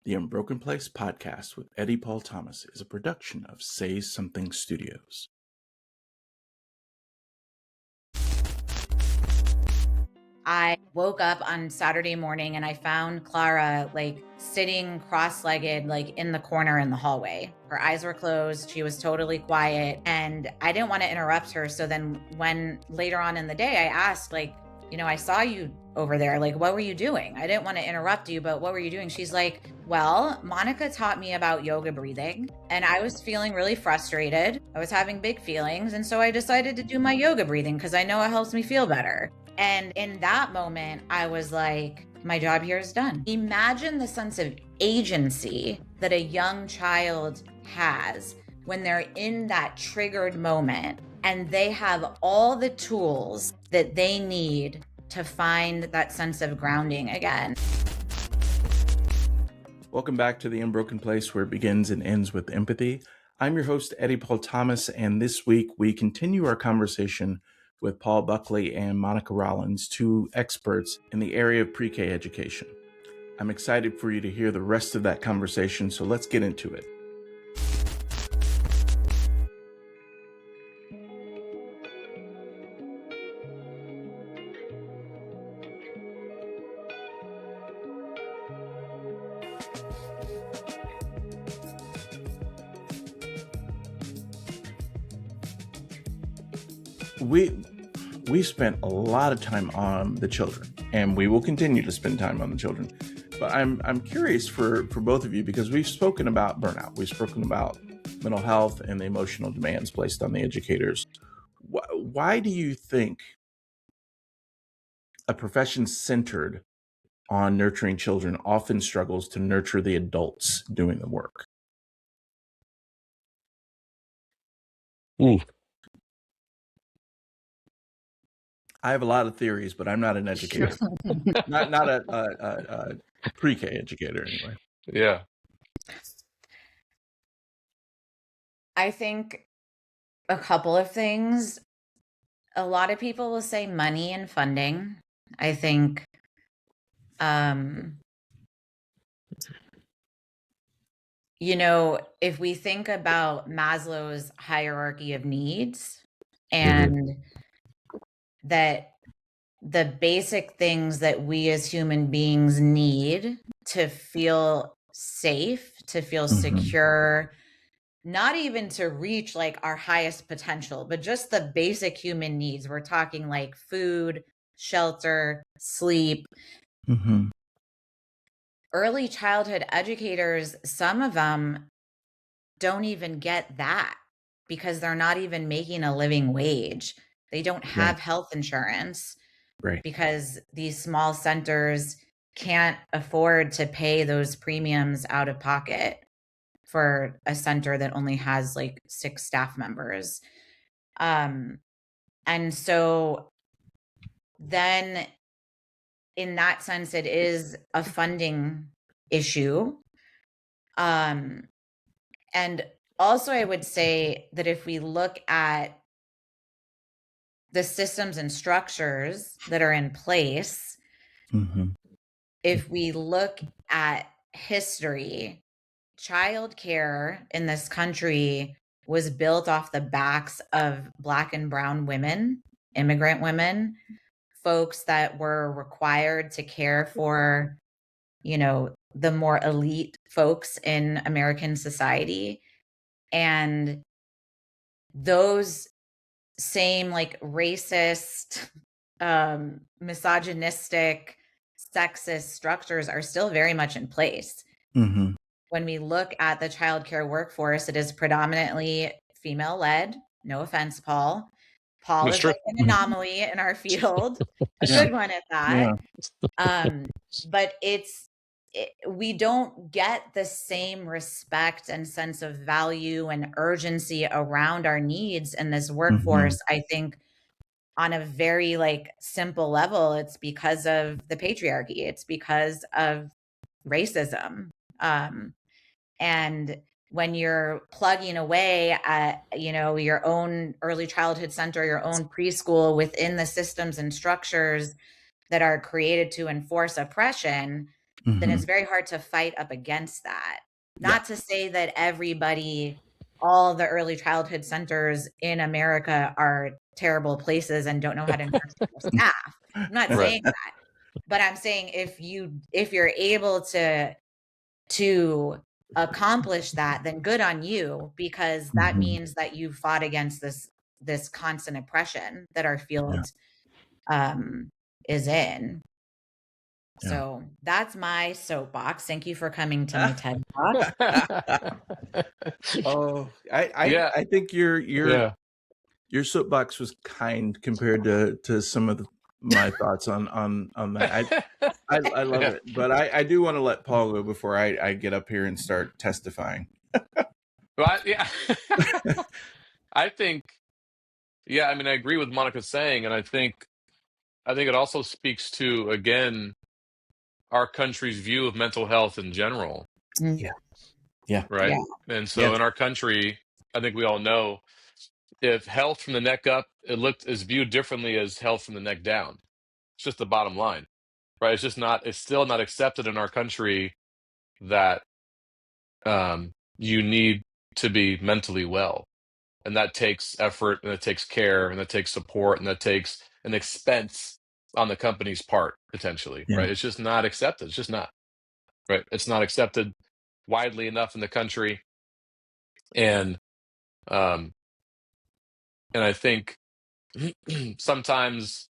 The Unbroken Place podcast with Eddy Paul Thomas is a production of Say Something Studios. I woke up on Saturday morning and I found Clara sitting cross-legged in the corner in the hallway. Her eyes were closed. She was totally quiet and I didn't want to interrupt her. So then when later on in the day I asked I saw you over there. What were you doing? I didn't want to interrupt you, but what were you doing? She's like, well, Monica taught me about yoga breathing and I was feeling really frustrated. I was having big feelings. And so I decided to do my yoga breathing because I know it helps me feel better. And in that moment, I was like, my job here is done. Imagine the sense of agency that a young child has when they're in that triggered moment and they have all the tools that they need to find that sense of grounding again. Welcome back to the Unbroken Place, where it begins and ends with empathy. I'm your host, Eddy Paul Thomas, and this week we continue our conversation with Paul Buckley and Monica Rollins, two experts in the area of pre-K education. I'm excited for you to hear the rest of that conversation, so let's get into it. We spent a lot of time on the children, and we will continue to spend time on the children. But I'm curious for both of you, because we've spoken about burnout, we've spoken about mental health and the emotional demands placed on the educators. Why do you think a profession centered on nurturing children often struggles to nurture the adults doing the work? I have a lot of theories, but I'm not an educator. not a pre-K educator anyway. Yeah. I think a couple of things. A lot of people will say money and funding. I think if we think about Maslow's hierarchy of needs and that the basic things that we as human beings need to feel safe, to feel secure, not even to reach our highest potential, but just the basic human needs. We're talking like food, shelter, sleep. Early childhood educators, some of them don't even get that because they're not even making a living wage. They don't have health insurance because these small centers can't afford to pay those premiums out of pocket for a center that only has 6 staff members. And so then in that sense, it is a funding issue. And also I would say that if we look at the systems and structures that are in place, if we look at history, childcare in this country was built off the backs of Black and brown women, immigrant women, folks that were required to care for, the more elite folks in American society. And those same racist, misogynistic, sexist structures are still very much in place. When we look at the childcare workforce, it is predominantly female-led. No offense, Paul. Paul is an anomaly in our field, a good one at that. But we don't get the same respect and sense of value and urgency around our needs in this workforce. I think on a very simple level, it's because of the patriarchy. It's because of racism. And when you're plugging away at, your own early childhood center, your own preschool within the systems and structures that are created to enforce oppression, then Mm-hmm. it's very hard to fight up against that. Yeah. Not to say that all the early childhood centers in America are terrible places and don't know how to nurture their staff. I'm not Right. saying that. But I'm saying if you're able to accomplish that, then good on you, because that Mm-hmm. means that you fought against this constant oppression that our field is in. Yeah. So that's my soapbox. Thank you for coming to my TED Talk. Oh, Yeah. I think your Yeah. soapbox was kind compared to some of my thoughts on that. I love Yeah. it, but I do want to let Paul go before I get up here and start testifying. Well, yeah. I think, yeah, I mean, I agree with Monica's saying, and I think it also speaks to, again, our country's view of mental health in general, Yeah. Yeah. right? Yeah. And so Yes. in our country, I think we all know, if health from the neck up, is viewed differently as health from the neck down. It's just the bottom line, right? It's still not accepted in our country that you need to be mentally well. And that takes effort, and it takes care, and that takes support, and that takes an expense on the company's part, potentially, Yeah. right? It's just not accepted. It's just not, right? It's not accepted widely enough in the country. And um and I think sometimes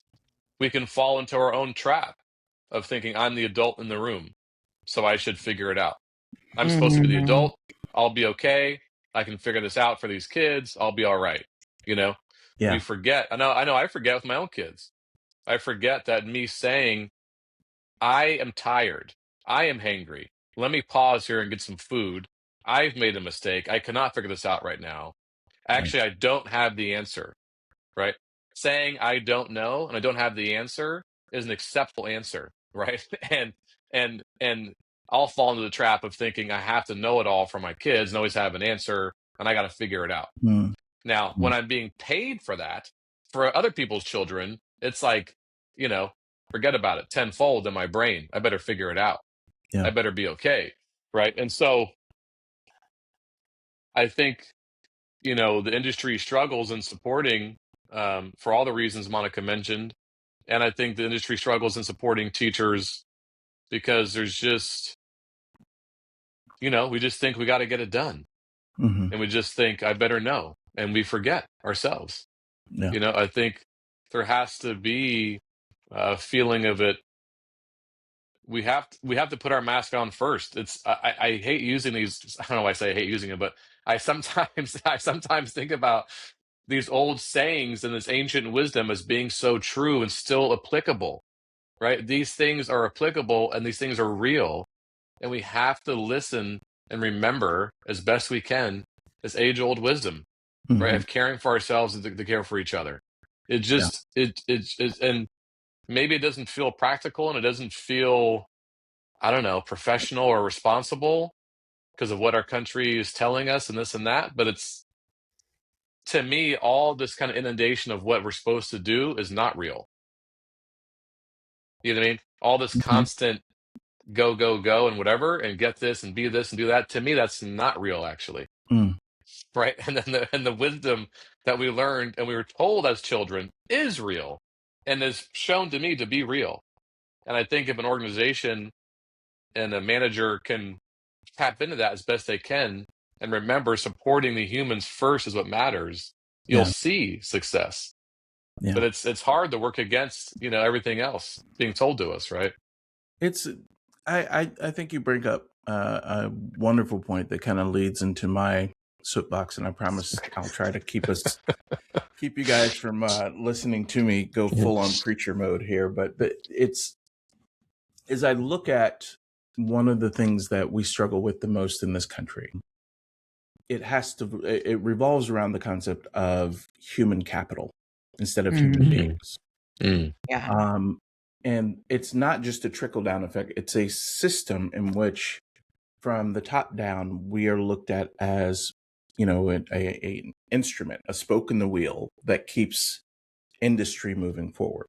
we can fall into our own trap of thinking, I'm the adult in the room, so I should figure it out. I'm supposed to be the Mhm. adult. I'll be okay. I can figure this out for these kids. I'll be all right. You know, we Yeah. forget. I forget with my own kids. I forget that me saying, I am tired. I am hangry. Let me pause here and get some food. I've made a mistake. I cannot figure this out right now. Right. Actually, I don't have the answer, right? Saying I don't know and I don't have the answer is an acceptable answer, right? And I'll fall into the trap of thinking I have to know it all for my kids and always have an answer, and I got to figure it out. Mm. Now, when I'm being paid for that, for other people's children, it's like, forget about it, tenfold in my brain. I better figure it out. Yeah. I better be okay, right? And so I think, the industry struggles in supporting, for all the reasons Monica mentioned. And I think the industry struggles in supporting teachers because there's just, we just think we got to get it done. Mm-hmm. And we just think, I better know. And we forget ourselves. Yeah. I think there has to be a feeling of it. We have to put our mask on first. I hate using these. I don't know why I say I hate using it, but I sometimes think about these old sayings and this ancient wisdom as being so true and still applicable, right? These things are applicable and these things are real, and we have to listen and remember as best we can this age-old wisdom, right? Mm-hmm. Of caring for ourselves and to care for each other. It Yeah. just and maybe it doesn't feel practical and it doesn't feel, I don't know, professional or responsible because of what our country is telling us and this and that, but it's, to me, all this kind of inundation of what we're supposed to do is not real. You know what I mean? All this Mm-hmm. constant go, go, go and whatever, and get this and be this and do that. To me, that's not real, actually. Mm. Right? And then the wisdom that we learned and we were told as children is real and is shown to me to be real. And I think if an organization and a manager can tap into that as best they can and remember supporting the humans first is what matters, you'll Yeah. see success. Yeah. But it's hard to work against, everything else being told to us, right? It's I think you bring up a wonderful point that kind of leads into my soapbox, and I promise I'll try to keep you guys from listening to me go full on preacher mode here. But it's, as I look at one of the things that we struggle with the most in this country, it revolves around the concept of human capital instead of human Mhm. beings. Yeah. And it's not just a trickle down effect. It's a system in which, from the top down, we are looked at as, an instrument, a spoke in the wheel that keeps industry moving forward.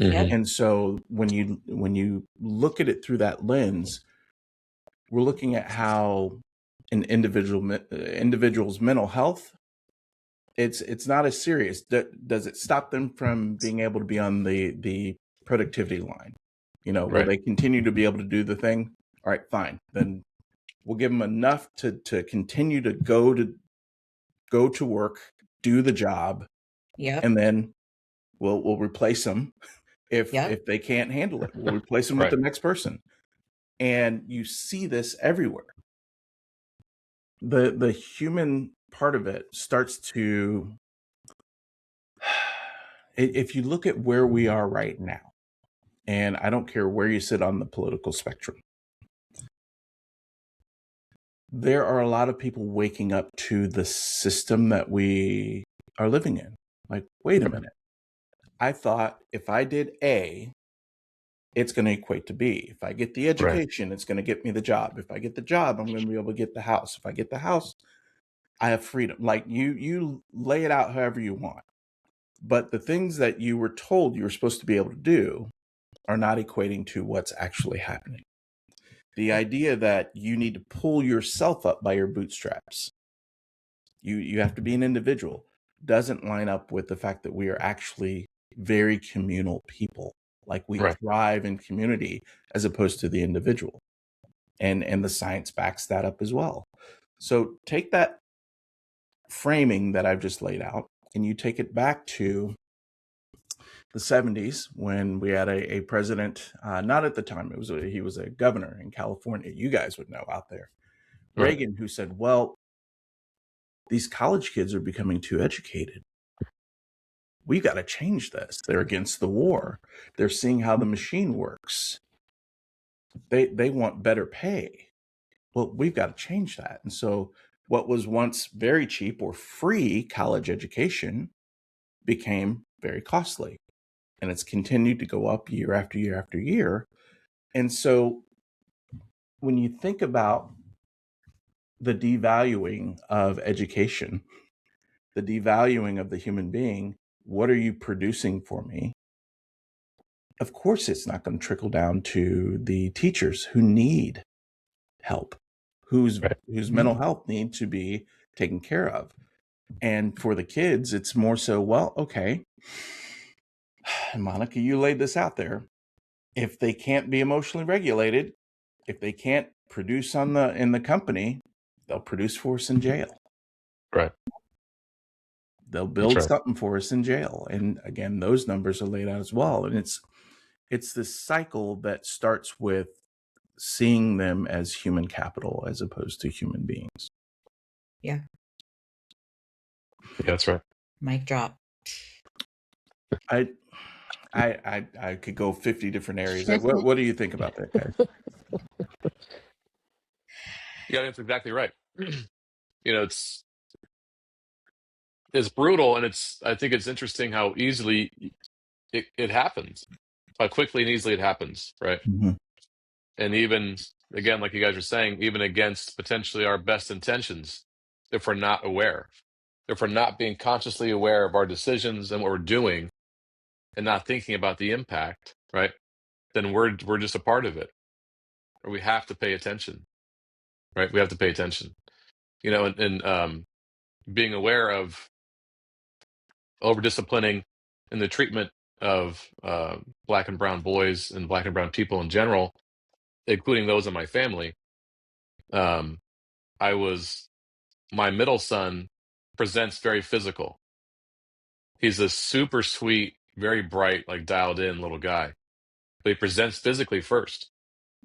Yep. And so when you look at it through that lens, we're looking at how an individual's mental health, it's not as serious. Does it stop them from being able to be on the productivity line? Will Right. they continue to be able to do the thing? All right, fine. Then we'll give them enough to continue to go to work, do the job, Yep. and then we'll replace them if Yep. they can't handle it. We'll replace them with Right. the next person. And you see this everywhere. The human part of it starts to, if you look at where we are right now, and I don't care where you sit on the political spectrum, there are a lot of people waking up to the system that we are living in. Like, wait a minute. I thought if I did A, it's going to equate to B. If I get the education, it's going to get me the job. If I get the job, I'm going to be able to get the house. If I get the house, I have freedom. Like, you lay it out however you want. But the things that you were told you were supposed to be able to do are not equating to what's actually happening. The idea that you need to pull yourself up by your bootstraps, you have to be an individual, doesn't line up with the fact that we are actually very communal people. Like, we thrive in community as opposed to the individual. And the science backs that up as well. So take that framing that I've just laid out, and you take it back to the 70s when we had a president, not at the time, he was a governor in California. You guys would know out there. Reagan, who said, well, these college kids are becoming too educated. We've got to change this. They're against the war. They're seeing how the machine works. They want better pay. Well, we've got to change that. And so what was once very cheap or free college education became very costly. And it's continued to go up year after year after year. And so when you think about the devaluing of education, the devaluing of the human being, what are you producing for me? Of course, it's not going to trickle down to the teachers who need help, whose mental health need to be taken care of. And for the kids, it's more so, well, okay, Monica, you laid this out there. If they can't be emotionally regulated, if they can't produce in the company, they'll produce for us in jail. Right. They'll build something for us in jail. And again, those numbers are laid out as well. And it's this cycle that starts with seeing them as human capital as opposed to human beings. Yeah. Yeah, that's right. Mic drop. I could go 50 different areas. What do you think about that, guys? Yeah, that's exactly right. It's brutal, and I think it's interesting how easily it happens, how quickly and easily it happens, right? Mm-hmm. And even, again, like you guys were saying, even against potentially our best intentions, if we're not aware, if we're not being consciously aware of our decisions and what we're doing and not thinking about the impact, right, then we're just a part of it. Or we have to pay attention, right? We have to pay attention, and being aware of over-disciplining in the treatment of Black and brown boys and Black and brown people in general, including those in my family. My middle son presents very physical. He's a super sweet, very bright, like dialed in little guy, but he presents physically first.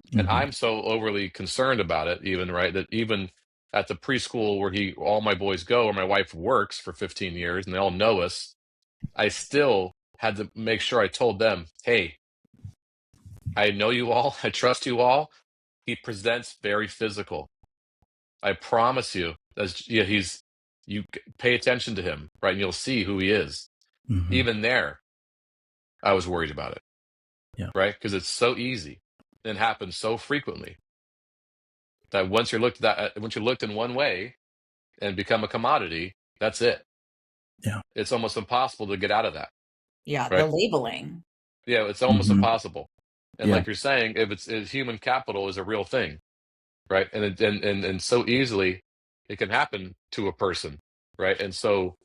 Mm-hmm. And I'm so overly concerned about it, even, right, that even at the preschool where all my boys go, where my wife works for 15 years and they all know us, I still had to make sure I told them, hey, I know you all, I trust you all. He presents very physical. I promise you, you pay attention to him, right? And you'll see who he is. Mm-hmm. Even there, I was worried about it. Yeah. Right? Because it's so easy and happens so frequently that once you're looked in one way and become a commodity, that's it. Yeah. It's almost impossible to get out of that. Yeah. Right? The labeling. Yeah, it's almost impossible. And Yeah. like you're saying, if human capital is a real thing, right? And so easily it can happen to a person, right? And so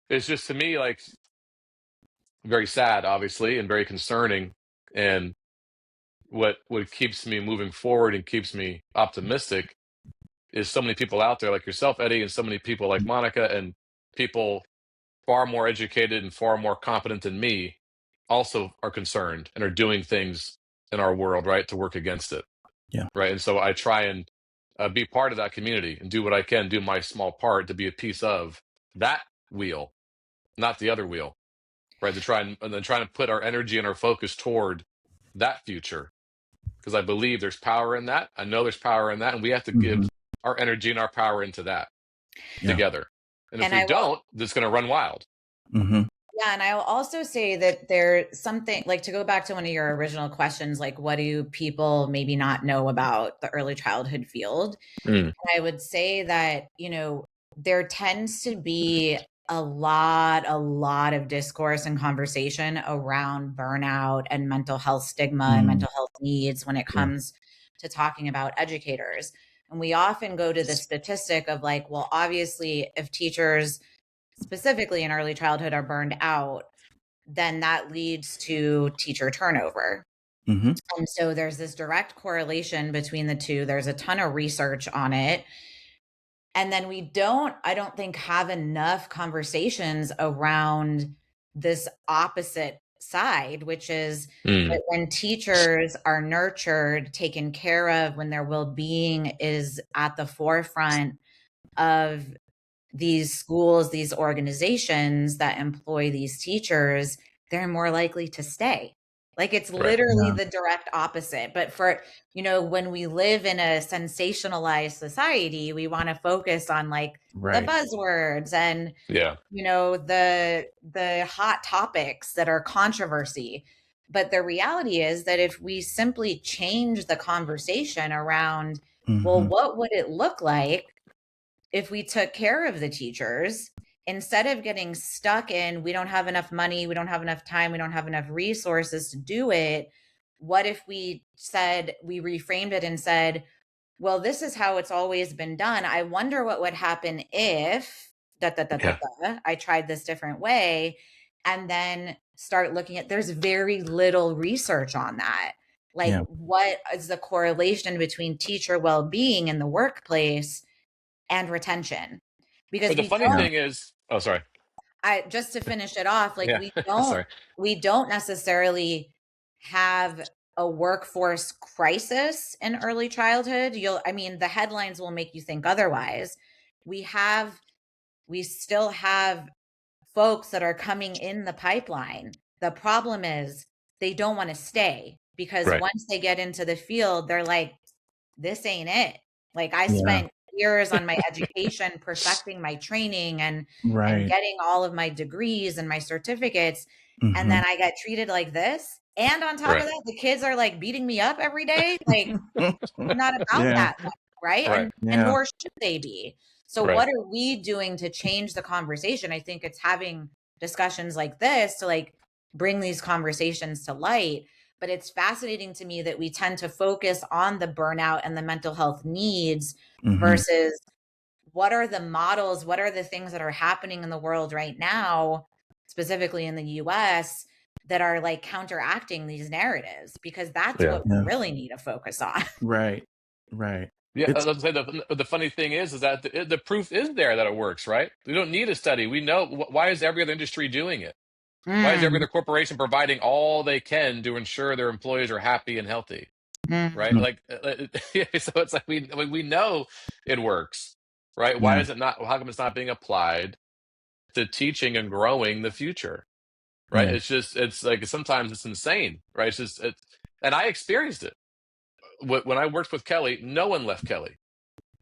it's just, to me, like, very sad, obviously, and very concerning. And what keeps me moving forward and keeps me optimistic is so many people out there like yourself, Eddie, and so many people like Monica, and people far more educated and far more competent than me also are concerned and are doing things in our world, right, to work against it. Yeah. Right. And so I try and be part of that community and do what I can, do my small part to be a piece of that wheel, not the other wheel. Right. To try and then trying to put our energy and our focus toward that future, because I believe there's power in that. I know there's power in that. And we have to give our energy and our power into that together. And if And we I will, don't, it's going to run wild. yeah, and I will also say that there's something, like, to go back to one of your original questions, like, what do people maybe not know about the early childhood field? Mm. I would say that, there tends to be a lot of discourse and conversation around burnout and mental health stigma and mental health needs when it comes to talking about educators. And we often go to the statistic of, like, well, obviously, if teachers specifically in early childhood are burned out, then that leads to teacher turnover. And so there's this direct correlation between the two. There's a ton of research on it. And then I don't think, have enough conversations around this opposite side, which is that when teachers are nurtured, taken care of, when their well-being is at the forefront of these schools, these organizations that employ these teachers, they're more likely to stay. Like, it's Right. literally the direct opposite. But when we live in a sensationalized society, we want to focus on, like, the buzzwords and, Yeah. the hot topics that are controversy. But the reality is that if we simply change the conversation around, well, what would it look like if we took care of the teachers, instead of getting stuck in, we don't have enough money, we don't have enough time, we don't have enough resources to do it? What if we reframed it and said, well, this is how it's always been done. I wonder what would happen if Yeah. I tried this different way. And then start looking at, there's very little research on that. Like, what is the correlation between teacher well-being in the workplace and retention? Because But the funny thing is, oh, sorry. just to finish it off, like, Yeah. Sorry. we don't necessarily have a workforce crisis in early childhood. The headlines will make you think otherwise. We still have folks that are coming in the pipeline. The problem is they don't want to stay, because Right. once they get into the field, they're like, this ain't it. Like, I spent years on my education, perfecting my training and getting all of my degrees and my certificates. And then I got treated like this. And on top of that, the kids are, like, beating me up every day. Like, I'm not about that, right? Right. And nor should they be. So Right. what are we doing to change the conversation? I think it's having discussions like this to, like, bring these conversations to light. But it's fascinating to me that we tend to focus on the burnout and the mental health needs versus what are the models, what are the things that are happening in the world right now, specifically in the US, that are, like, counteracting these narratives, because that's what we really need to focus on. Right. Yeah, I was gonna say, the funny thing is that the proof is there that it works, right? We don't need a study. We know. Why is every other industry doing it? Why is every other corporation providing all they can to ensure their employees are happy and healthy? Right? Like, so it's like we know it works, right? Why is it not? How come it's not being applied to teaching and growing the future? Right? It's like, sometimes it's insane, right? And I experienced it when I worked with Kelly. No one left Kelly.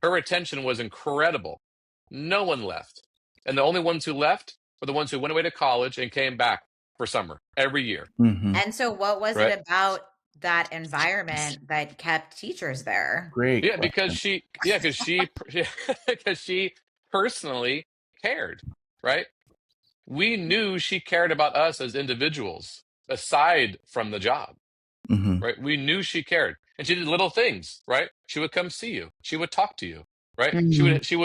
Her retention was incredible. No one left. And the only ones who left were the ones who went away to college and came back for summer every year. And so what was Right? it about that environment that kept teachers there? Great. Yeah, question. because she personally cared, right? We knew she cared about us as individuals. aside from the job, Mm-hmm. right? We knew she cared, and she did little things, right? She would come see you. She would talk to you, right? Mhm. She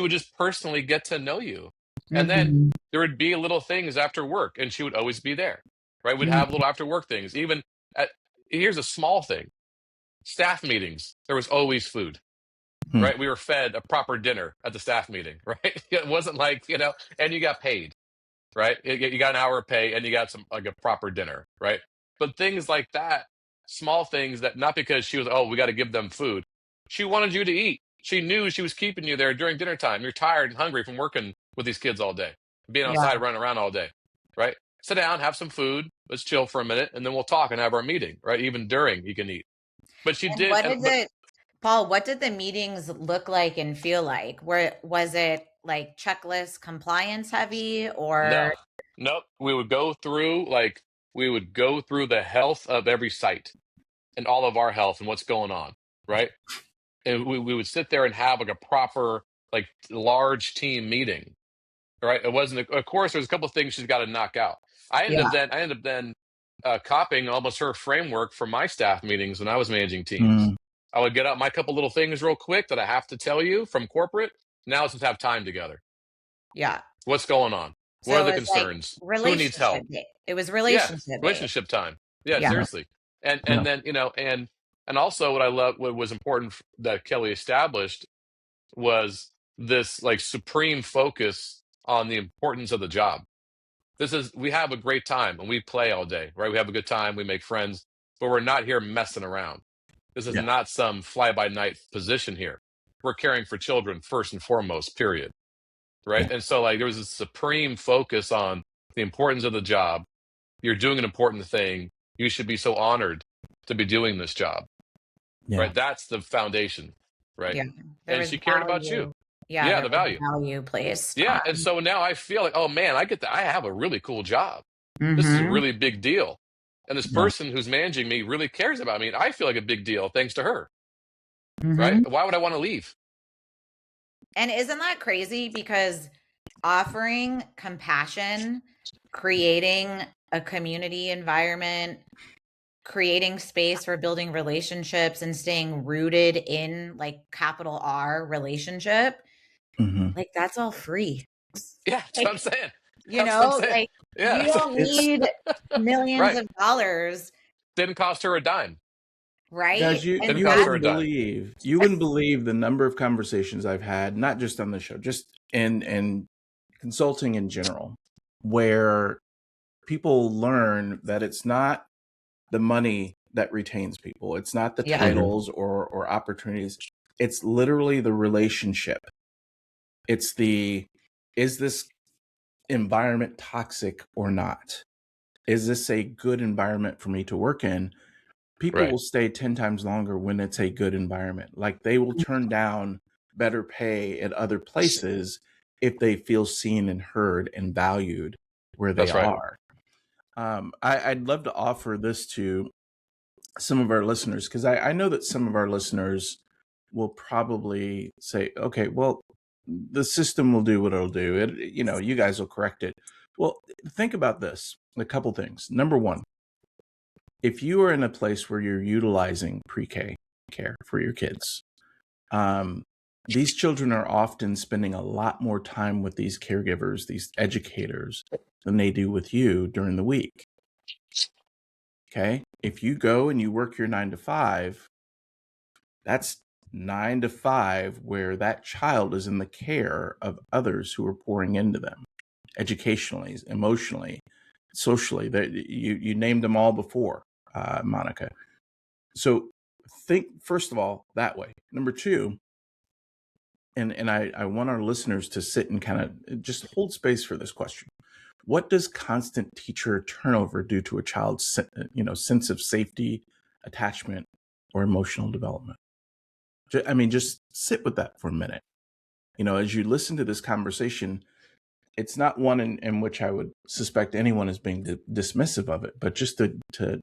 would just personally get to know you. And then Mhm. there would be little things after work, and she would always be there, right? We'd Mhm. have little after work things. Even at, here's a small thing: staff meetings. There was always food, Hmm. right? We were fed a proper dinner at the staff meeting, right? It wasn't like, and you got paid, right? You got an hour of pay and you got some like a proper dinner, right? But things like that, small things that not because she was, oh, we got to give them food. She wanted you to eat. She knew she was keeping you there during dinner time. You're tired and hungry from working with these kids all day, being Yeah. outside, running around all day, right? Sit down, have some food. Let's chill for a minute, and then we'll talk and have our meeting, right? Even during, you can eat. But she And did, what did but the Paul, what did the meetings look like and feel like? Where was it like checklist compliance heavy no, or nope. We would go through the health of every site and all of our health and what's going on, right? And we would sit there and have like a proper, like large team meeting, right? It wasn't, of course, there's a couple of things she's got to knock out. yeah. I ended up then copying almost her framework for my staff meetings when I was managing teams. Mm. I would get out my couple little things real quick that I have to tell you from corporate. Now let's just have time together. Yeah. What's going on? What are So the it's like concerns? Who needs relationship help? it was Yeah, relationship based. relationship time. Yeah, Yeah. seriously. Yeah. And then and also what I love, what was important that Kelly established was this like supreme focus on the importance of the job. We have a great time and we play all day, right? We have a good time, we make friends, but we're not here messing around. This is Yeah. not some fly by night position here. We're caring for children first and foremost, period. Right. Yeah. And so like there was a supreme focus on the importance of the job. You're doing an important thing. You should be so honored to be doing this job. Yeah. Right. That's the foundation. Right. Yeah. There And was she cared about you. value. Yeah, Yeah, there the was value. value placed Yeah. And on. so now I feel like, oh man, I have a really cool job. This is a Mhm. really big deal. And this Yeah. person who's managing me really cares about me. And I feel like a big deal thanks to her. Right. Mhm. Why would I want to leave? And isn't that crazy because offering compassion, creating a community environment, creating space for building relationships and staying rooted in like capital R relationship, Mm-hmm. like that's all free. Yeah, that's what I'm Like, saying. That's what I'm saying. like Yeah. you don't It's need millions Right. of dollars, Didn't cost her a dime. right? guys, you And Didn't you cost that's her a wouldn't dime. believe the number of conversations I've had, not just on the show, just in consulting in general, where people learn that it's not the money that retains people. It's not the yeah. titles or opportunities. It's literally the relationship. It's is this environment toxic or not? Is this a good environment for me to work in? People Right. will stay 10 times longer when it's a good environment. Like they will turn down better pay at other places if they feel seen and heard and valued where they That's right. are. I'd love to offer this to some of our listeners because I know that some of our listeners will probably say, okay, well, the system will do what it'll do. You guys will correct it. Well, think about this. A couple things. Number one, if you are in a place where you're utilizing pre-K care for your kids, these children are often spending a lot more time with these caregivers, these educators, than they do with you during the week. Okay. If you go and you work your 9 to 5, that's 9 to 5 where that child is in the care of others who are pouring into them educationally, emotionally, socially. You named them all before, Monica. So think, first of all, that way. Number two, and I want our listeners to sit and kind of just hold space for this question. What does constant teacher turnover do to a child's sense of safety, attachment, or emotional development? Just sit with that for a minute. As you listen to this conversation, it's not one in which I would suspect anyone is being dismissive of it, but just to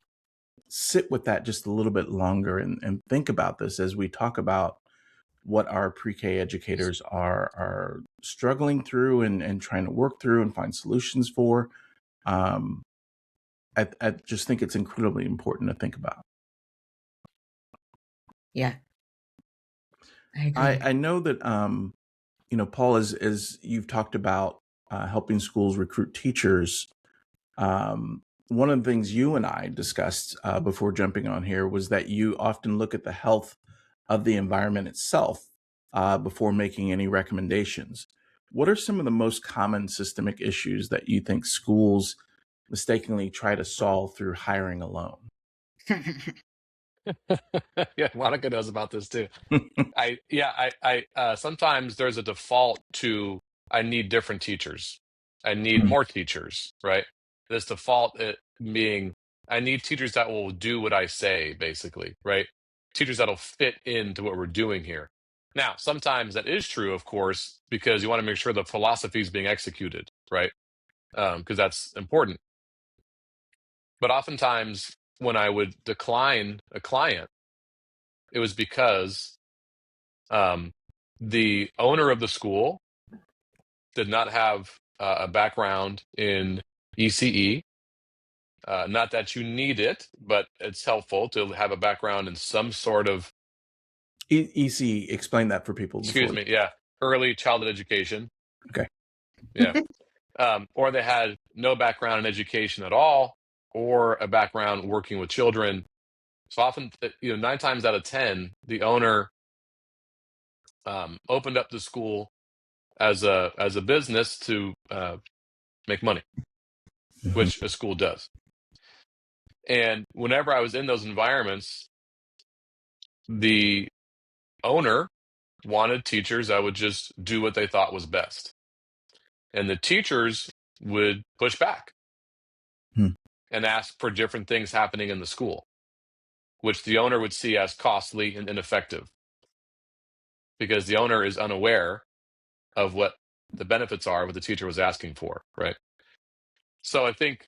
sit with that just a little bit longer and think about this as we talk about what our pre-K educators are struggling through and trying to work through and find solutions for. I just think it's incredibly important to think about. Yeah, I agree. I know that Paul, as you've talked about helping schools recruit teachers. One of the things you and I discussed before jumping on here was that you often look at the health of the environment itself before making any recommendations. What are some of the most common systemic issues that you think schools mistakenly try to solve through hiring alone? Yeah, Monica knows about this too. I sometimes there's a default to I need different teachers. I need more teachers, right? This default being I need teachers that will do what I say, basically, right? Teachers that'll fit into what we're doing here. Now, sometimes that is true, of course, because you want to make sure the philosophy is being executed, right? Because that's important. But oftentimes, when I would decline a client, it was because the owner of the school did not have a background in ECE. Not that you need it, but it's helpful to have a background in some sort of, EC, explain that for people excuse before. me, yeah, early childhood education. Okay. Yeah. Or they had no background in education at all, or a background working with children. So often, 9 times out of 10, the owner opened up the school as a business to make money, which a school does. And whenever I was in those environments, the owner wanted teachers that would just do what they thought was best. And the teachers would push back and ask for different things happening in the school, which the owner would see as costly and ineffective because the owner is unaware of what the benefits are, what the teacher was asking for, right? So I think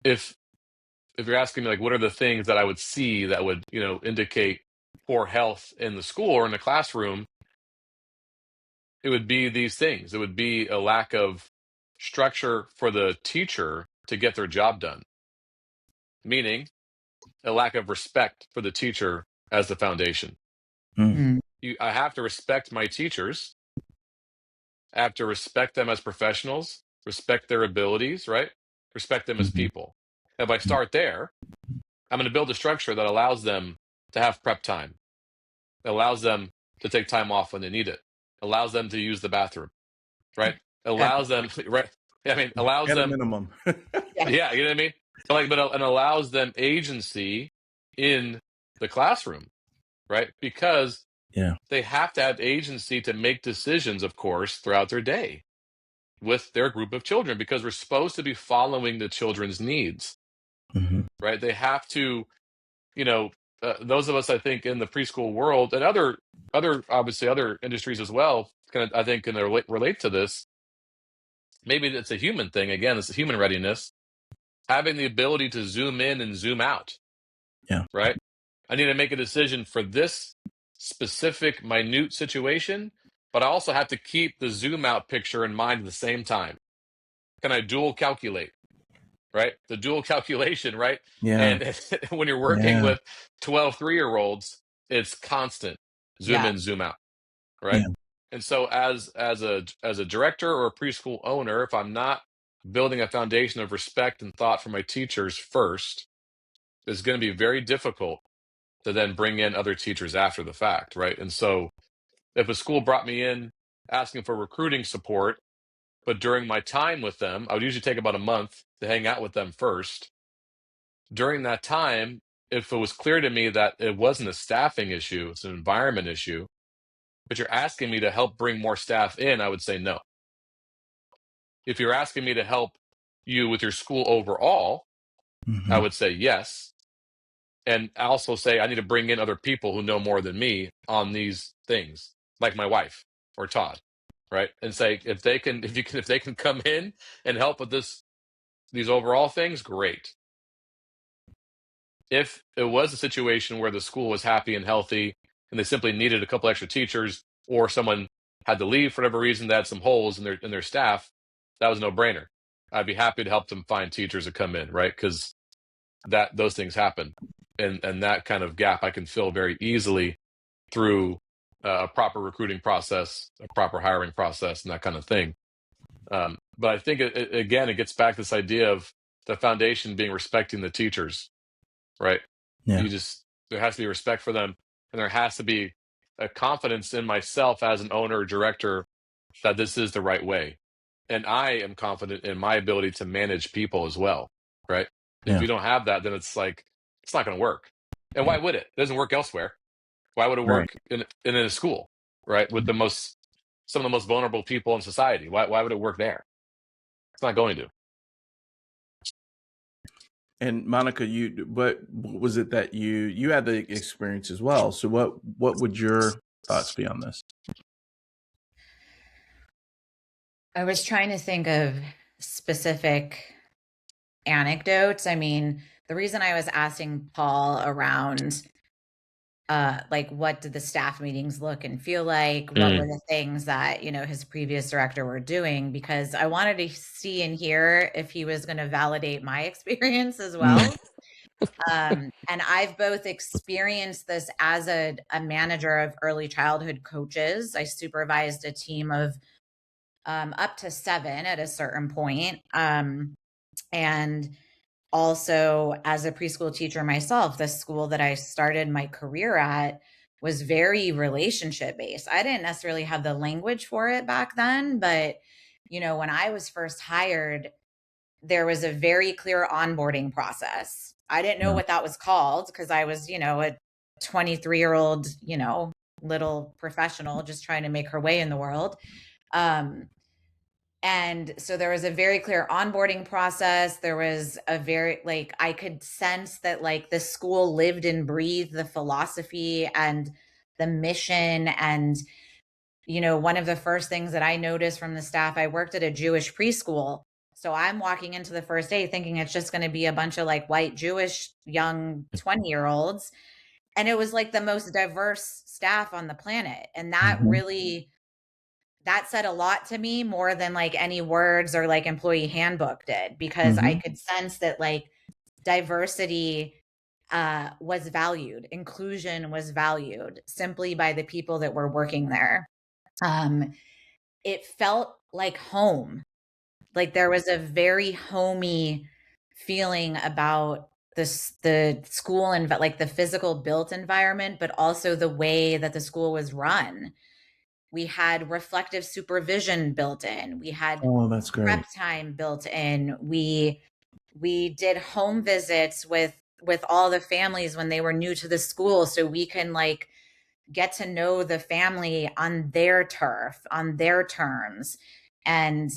if you're asking me, like, what are the things that I would see that would, indicate poor health in the school or in the classroom, it would be these things. It would be a lack of structure for the teacher to get their job done, meaning a lack of respect for the teacher as the foundation. I have to respect my teachers. I have to respect them as professionals, respect their abilities, right? Respect them as people. And if I start there, I'm going to build a structure that allows them to have prep time, that allows them to take time off when they need it, allows them to use the bathroom, right? Allows them, right? I mean, allows At a them, minimum. yeah, you know what I mean? And allows them agency in the classroom, right? Because they have to have agency to make decisions, of course, throughout their day with their group of children, because we're supposed to be following the children's needs, right? They have to, those of us, I think, in the preschool world and other obviously other industries as well, I think can relate to this. Maybe it's a human thing. Again, it's a human readiness, having the ability to zoom in and zoom out. Yeah. Right. I need to make a decision for this specific minute situation, but I also have to keep the zoom out picture in mind at the same time. Can I dual calculate? Right? The dual calculation, right? Yeah. And when you're working with 12 3-year-olds, it's constant zoom in, zoom out. Right? Yeah. And so as a director or a preschool owner, if I'm not building a foundation of respect and thought for my teachers first, it's going to be very difficult to then bring in other teachers after the fact, right? And so if a school brought me in asking for recruiting support, but during my time with them, I would usually take about a month to hang out with them first. During that time, if it was clear to me that it wasn't a staffing issue, it's an environment issue, but you're asking me to help bring more staff in, I would say no. If you're asking me to help you with your school overall, I would say yes. And I also say I need to bring in other people who know more than me on these things, like my wife or Todd, right? And say if they can come in and help with these overall things, great. If it was a situation where the school was happy and healthy and they simply needed a couple extra teachers, or someone had to leave for whatever reason, they had some holes in their staff, that was no brainer. I'd be happy to help them find teachers to come in, right? Because those things happen, and that kind of gap I can fill very easily through a proper recruiting process, a proper hiring process, and that kind of thing. But I think again, it gets back to this idea of the foundation being respecting the teachers, right? Yeah. There has to be respect for them, and there has to be a confidence in myself as an owner or director that this is the right way. And I am confident in my ability to manage people as well, right? If Yeah. you don't have that, then it's like, it's not going to work. And why would it? It doesn't work elsewhere. Why would it Right. work in a school, right? With some of the most vulnerable people in society. Why would it work there? It's not going to. And Monica, what was it that you had the experience as well? So what would your thoughts be on this? I was trying to think of specific anecdotes. I mean, the reason I was asking Paul around like what did the staff meetings look and feel like, what were the things that, you know, his previous director were doing, because I wanted to see and hear if he was going to validate my experience as well. And I've both experienced this as a manager of early childhood coaches. I supervised a team of up to 7 at a certain point. And also as a preschool teacher myself, the school that I started my career at was very relationship based. I didn't necessarily have the language for it back then, but you know, when I was first hired, there was a very clear onboarding process. I didn't know what that was called because I was, you know, a 23-year-old, you know, little professional just trying to make her way in the world. And so there was a very clear onboarding process. There was a very, like, I could sense that like the school lived and breathed the philosophy and the mission. And, you know, one of the first things that I noticed from the staff, I worked at a Jewish preschool. So I'm walking into the first day thinking it's just going to be a bunch of like white Jewish young 20-year-olds. And it was like the most diverse staff on the planet. And that really, that said a lot to me more than like any words or like employee handbook did, because I could sense that like diversity was valued, inclusion was valued simply by the people that were working there. It felt like home. Like there was a very homey feeling about the school and like the physical built environment, but also the way that the school was run. We had reflective supervision built in. We had That's great. prep time built in. We did home visits with all the families when they were new to the school, so we can like get to know the family on their turf, on their terms. And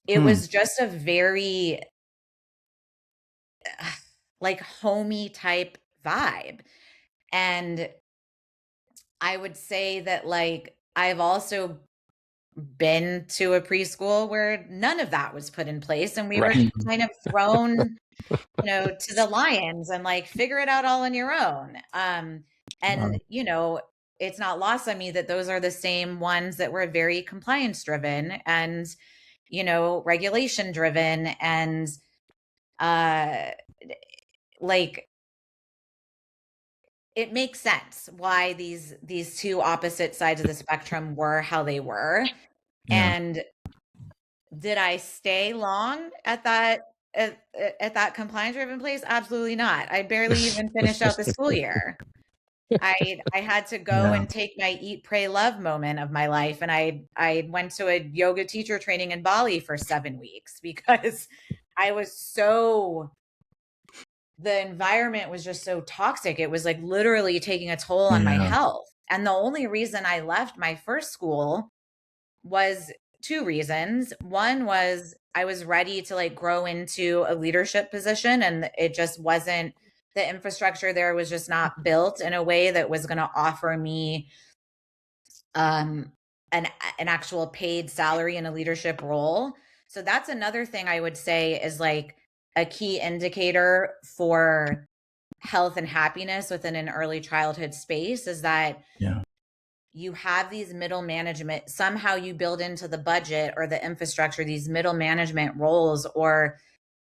it was just a very like homey type vibe. And I would say that like I've also been to a preschool where none of that was put in place, and we were kind of thrown, you know, to the lions and like figure it out all on your own. And you know, it's not lost on me that those are the same ones that were very compliance driven and, you know, regulation driven, and like it makes sense why these two opposite sides of the spectrum were how they were. And did I stay long at that compliance driven place? Absolutely not. I barely even finished out the school year. I had to go and take my eat, pray, love moment of my life, and I went to a yoga teacher training in Bali for 7 weeks because I was so, the environment was just so toxic. It was like literally taking a toll on my health. And the only reason I left my first school was 2 reasons. One was I was ready to like grow into a leadership position, and it just wasn't, the infrastructure there was just not built in a way that was going to offer me an actual paid salary in a leadership role. So that's another thing I would say is like a key indicator for health and happiness within an early childhood space, is that you have these middle management, somehow you build into the budget or the infrastructure, these middle management roles or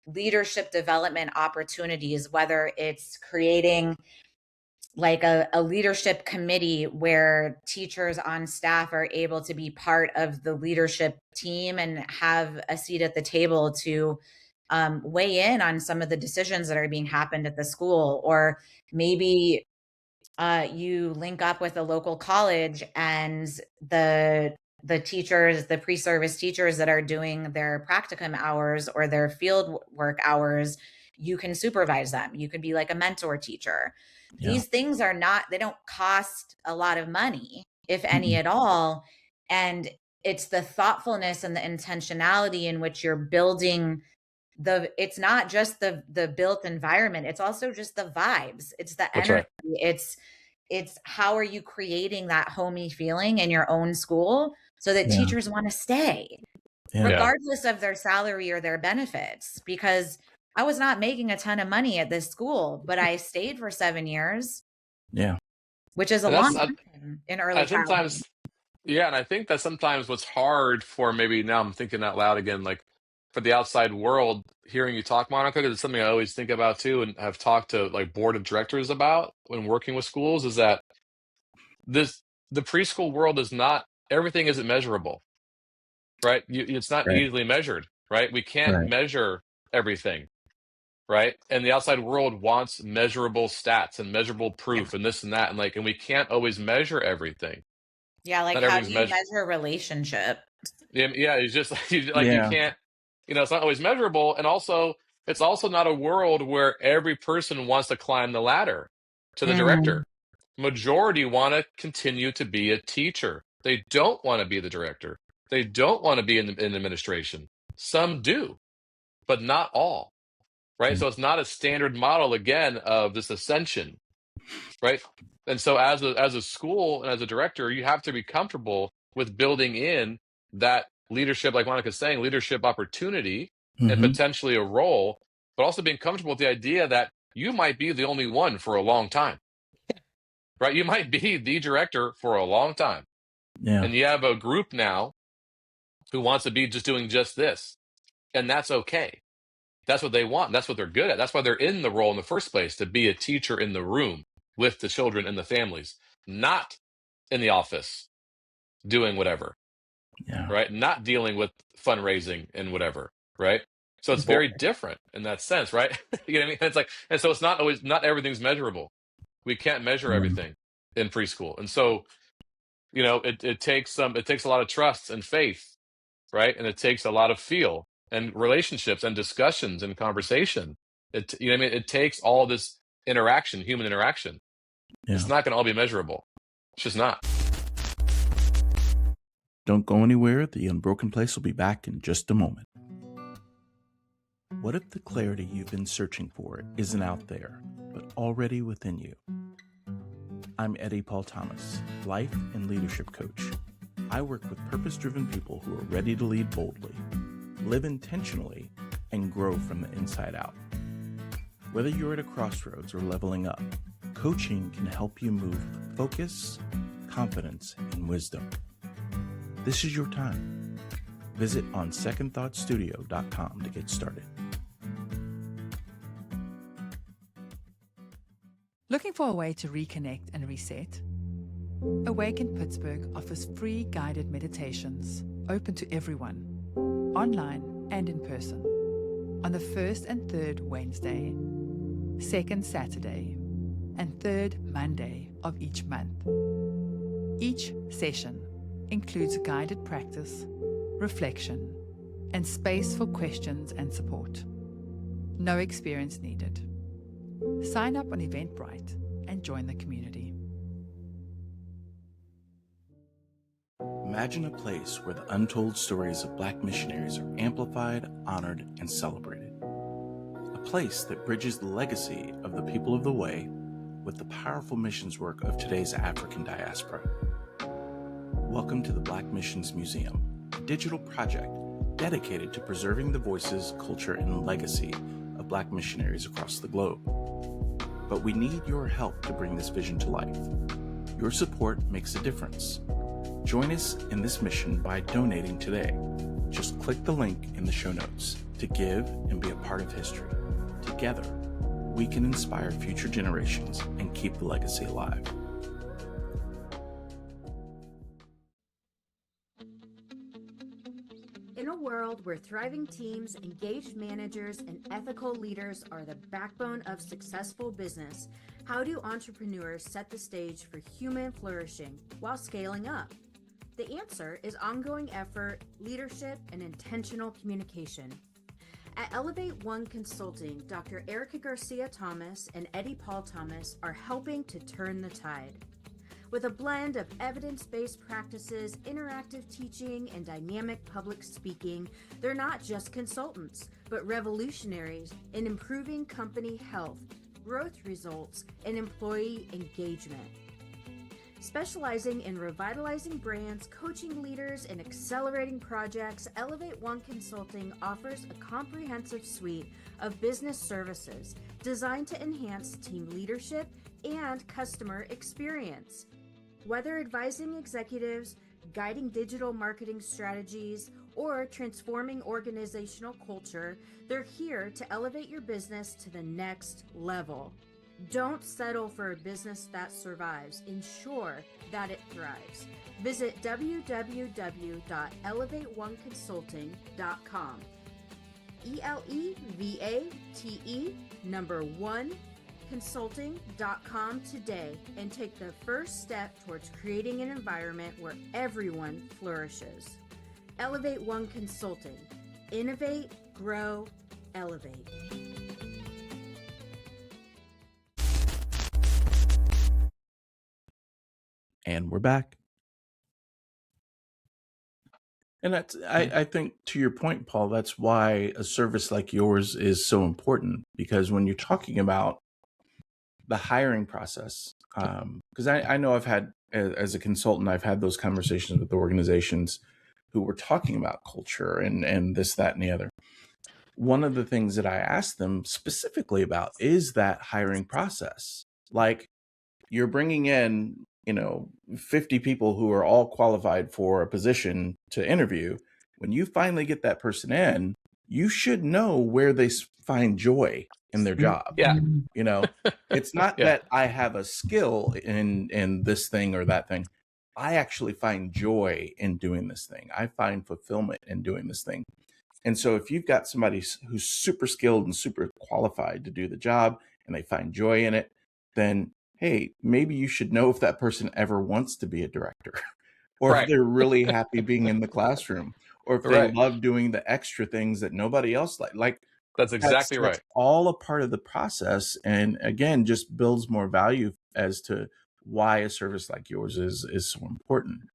leadership development opportunities, whether it's creating like a leadership committee where teachers on staff are able to be part of the leadership team and have a seat at the table to weigh in on some of the decisions that are being happened at the school. Or maybe you link up with a local college and the teachers, the pre-service teachers that are doing their practicum hours or their field work hours, you can supervise them. You could be like a mentor teacher. Yeah. These things are not, they don't cost a lot of money, if any Mm-mm. at all. And it's the thoughtfulness and the intentionality in which you're building it's not just the built environment, it's also just the vibes, it's the That's energy, right. it's how are you creating that homey feeling in your own school so that Yeah. teachers want to stay Yeah. regardless of their salary or their benefits. Because I was not making a ton of money at this school, but I stayed for 7 years, Yeah. which is a And long that's time in early I childhood. sometimes yeah, and I think that sometimes what's hard for, maybe now I'm thinking out loud again, like for the outside world, hearing you talk, Monica, because it's something I always think about too, and have talked to like board of directors about when working with schools, is that this the preschool world is not, everything isn't measurable, right? It's not Right. easily measured, right? We can't Right. measure everything, right? And the outside world wants measurable stats and measurable proof and this and that, and like, and we can't always measure everything. Yeah, like Not how do everything's you measured. measure a relationship? Yeah, it's just like you Yeah. can't, it's not always measurable, and also it's also not a world where every person wants to climb the ladder to the Mm, director. Majority want to continue to be a teacher. They don't want to be the director. They don't want to be in administration. Some do, but not all, right? Yeah. So it's not a standard model again of this ascension, right? And so as a school and as a director, you have to be comfortable with building in that leadership, like Monica's saying, leadership opportunity and Mm-hmm. potentially a role, but also being comfortable with the idea that you might be the only one for a long time, right? You might be the director for a long time. Yeah. And you have a group now who wants to be just doing just this. And that's okay. That's what they want. That's what they're good at. That's why they're in the role in the first place, to be a teacher in the room with the children and the families, not in the office doing whatever, Yeah. right? Not dealing with fundraising and whatever, right? So it's very different in that sense, right? You know what I mean? It's like, and so it's not always, not everything's measurable. We can't measure Yeah. everything in preschool. And so, it takes it takes a lot of trust and faith, right? And it takes a lot of feel and relationships and discussions and conversation. You know what I mean? It takes all this interaction, human interaction. Yeah. It's not going to all be measurable. It's just not. Don't go anywhere. The Unbroken Place will be back in just a moment. What if the clarity you've been searching for isn't out there, but already within you? I'm Eddy Paul Thomas, life and leadership coach. I work with purpose-driven people who are ready to lead boldly, live intentionally, and grow from the inside out. Whether you're at a crossroads or leveling up, coaching can help you move with focus, confidence, and wisdom. This is your time. Visit onsecondthoughtstudio.com to get started. Looking for a way to reconnect and reset? Awaken Pittsburgh offers free guided meditations open to everyone, online and in person, on the first and third Wednesday, second Saturday, and third Monday of each month. Each session includes guided practice, reflection, and space for questions and support. No experience needed. Sign up on Eventbrite and join the community. Imagine a place where the untold stories of Black missionaries are amplified, honored, and celebrated. A place that bridges the legacy of the people of the Way with the powerful missions work of today's African diaspora. Welcome to the Black Missions Museum, a digital project dedicated to preserving the voices, culture, and legacy of Black missionaries across the globe. But we need your help to bring this vision to life. Your support makes a difference. Join us in this mission by donating today. Just click the link in the show notes to give and be a part of history. Together, we can inspire future generations and keep the legacy alive. In a world where thriving teams, engaged managers, and ethical leaders are the backbone of successful business, how do entrepreneurs set the stage for human flourishing while scaling up? The answer is ongoing effort, leadership, and intentional communication. At Elevate One Consulting, Dr. Erica Garcia Thomas and Eddy Paul Thomas are helping to turn the tide. With a blend of evidence-based practices, interactive teaching, and dynamic public speaking, they're not just consultants, but revolutionaries in improving company health, growth results, and employee engagement. Specializing in revitalizing brands, coaching leaders, and accelerating projects, Elevate One Consulting offers a comprehensive suite of business services designed to enhance team leadership and customer experience. Whether advising executives, guiding digital marketing strategies, or transforming organizational culture, they're here to elevate your business to the next level. Don't settle for a business that survives. Ensure that it thrives. Visit www.elevateoneconsulting.com. ELEVATE 1consulting.com today and take the first step towards creating an environment where everyone flourishes. Elevate One Consulting. Innovate, grow, elevate. And we're back. And that's, I think, to your point, Paul, that's why a service like yours is so important, because when you're talking about the hiring process, because I know I've had, as a consultant, I've had those conversations with organizations who were talking about culture and this, that, and the other. One of the things that I asked them specifically about is that hiring process. Like, you're bringing in 50 people who are all qualified for a position to interview. When you finally get that person in, you should know where they find joy in their job. Yeah. It's not Yeah. that I have a skill in this thing or that thing. I actually find joy in doing this thing. I find fulfillment in doing this thing. And so if you've got somebody who's super skilled and super qualified to do the job and they find joy in it, then hey, maybe you should know if that person ever wants to be a director, or Right. if they're really happy being in the classroom, or if they Right. love doing the extra things that nobody else like. That's exactly right. That's all a part of the process. And again, just builds more value as to why a service like yours is so important.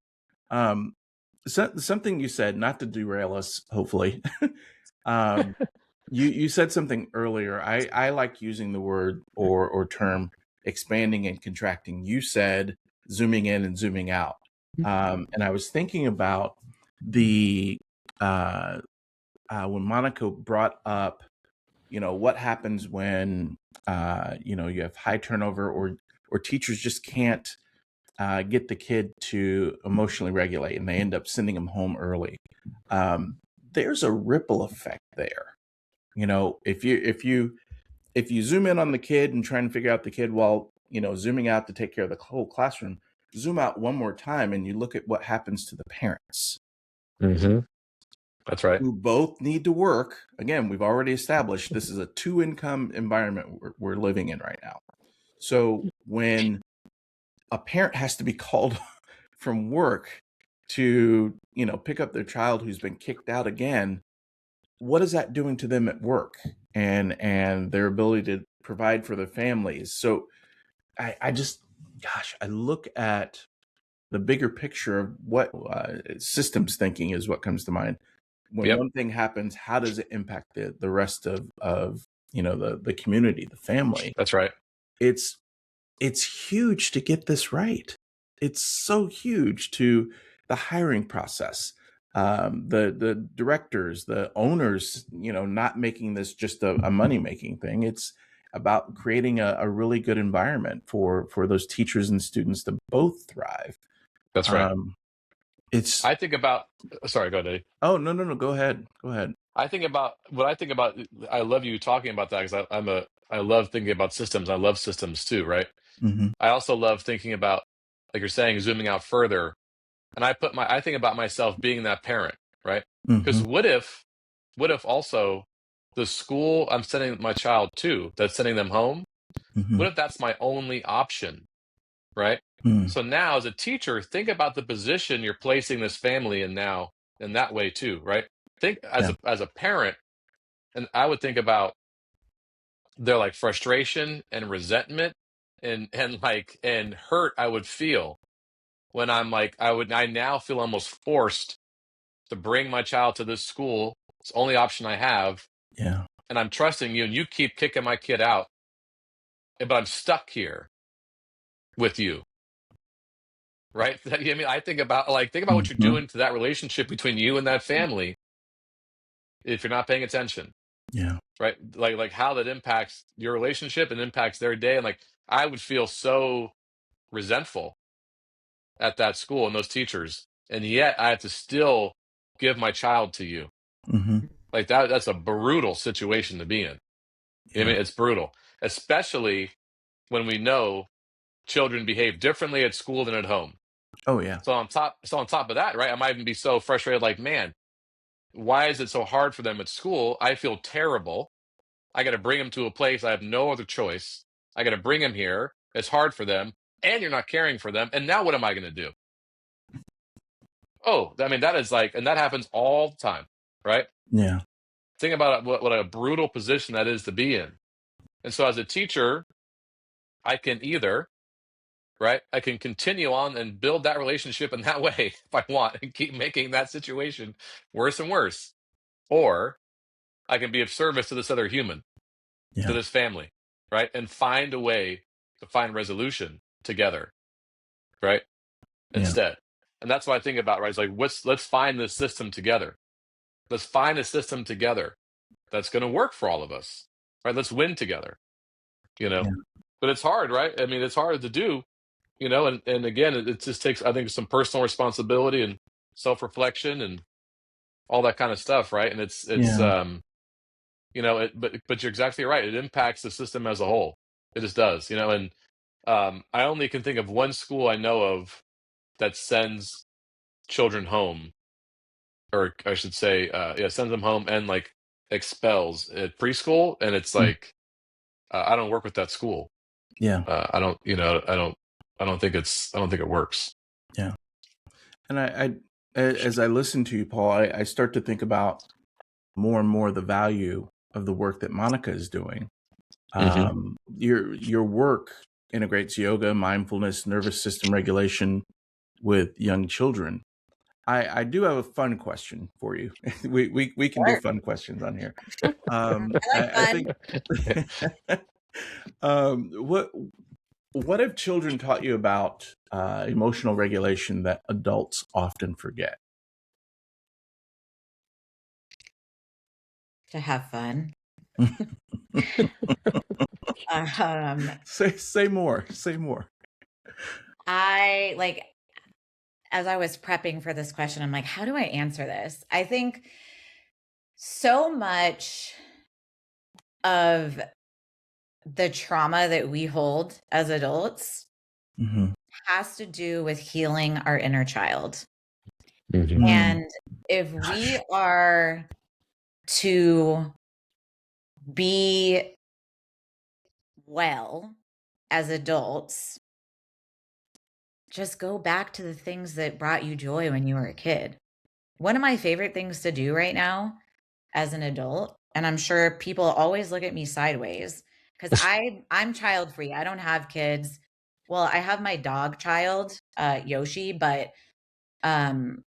Something you said, not to derail us, hopefully, you said something earlier. I like using the word or term expanding and contracting. You said zooming in and zooming out. And I was thinking about the when Monica brought up, what happens when you have high turnover or teachers just can't get the kid to emotionally regulate and they end up sending them home early. There's a ripple effect there. If you zoom in on the kid and try and figure out the kid while, zooming out to take care of the whole classroom, zoom out one more time and you look at what happens to the parents. Mm-hmm. That's right. Who both need to work. Again, we've already established this is a 2-income environment we're living in right now. So when a parent has to be called from work to, pick up their child who's been kicked out again, what is that doing to them at work and their ability to provide for their families? So I look at the bigger picture of what systems thinking is what comes to mind. When one thing happens, how does it impact the rest of the community, the family? That's right. It's huge to get this right. It's so huge to the hiring process. The directors, the owners, not making this just a money-making thing. about creating a really good environment for those teachers and students to both thrive. That's right. It's I think about, sorry, go ahead, Eddie. Oh, no, go ahead. I think about I love you talking about that because I love thinking about systems. I love systems too, right? Mm-hmm. I also love thinking about, like you're saying, zooming out further. And I think about myself being that parent, right? Because Mm-hmm. what if also the school I'm sending my child to, that's sending them home, Mm-hmm. what if that's my only option, right? Mm-hmm. So now as a teacher, think about the position you're placing this family in now in that way too, right? Think as a parent, and I would think about their like frustration and resentment and hurt I would feel when I now feel almost forced to bring my child to this school. It's the only option I have. Yeah. And I'm trusting you and you keep kicking my kid out. But I'm stuck here with you. Right? I mean, I think about what you're Mm-hmm. doing to that relationship between you and that family if you're not paying attention. Yeah. Right? Like how that impacts your relationship and impacts their day. And like I would feel so resentful at that school and those teachers. And yet I have to still give my child to you. Mm-hmm. Like that's a brutal situation to be in. Yeah. I mean, it's brutal, especially when we know children behave differently at school than at home. Oh yeah. So on top of that, right, I might even be so frustrated, like, man, why is it so hard for them at school? I feel terrible. I got to bring them to a place. I have no other choice. I got to bring them here. It's hard for them, and you're not caring for them. And now what am I going to do? Oh, I mean, that is like, and that happens all the time, right? Yeah. Think about what a brutal position that is to be in. And so as a teacher, I can either, right, I can continue on and build that relationship in that way if I want and keep making that situation worse and worse. Or I can be of service to this other human, to this family, right? And find a way to find resolution together, right? Instead. And that's what I think about, right? It's like, let's find this system together. Let's find a system together that's going to work for all of us, right? Let's win together, Yeah. But it's hard, right? I mean, it's hard to do, and again, it just takes, I think, some personal responsibility and self-reflection and all that kind of stuff, right? And it's but you're exactly right. It impacts the system as a whole. It just does, and I only can think of one school I know of that sends children home, or I should say, sends them home and like expels at preschool. And it's like, I don't work with that school. Yeah. I don't think it works. Yeah. And I as I listen to you, Paul, I start to think about more and more the value of the work that Monica is doing. Your work integrates yoga, mindfulness, nervous system regulation with young children. I do have a fun question for you. We can do fun questions on here. I think what have children taught you about emotional regulation that adults often forget? To have fun. Say more. I like, as I was prepping for this question, I'm like, how do I answer this? I think so much of the trauma that we hold as adults has to do with healing our inner child. And if we are to be well as adults, just go back to the things that brought you joy when you were a kid. One of my favorite things to do right now as an adult, and I'm sure people always look at me sideways because I'm child free. I don't have kids. Well, I have my dog child, Yoshi, but and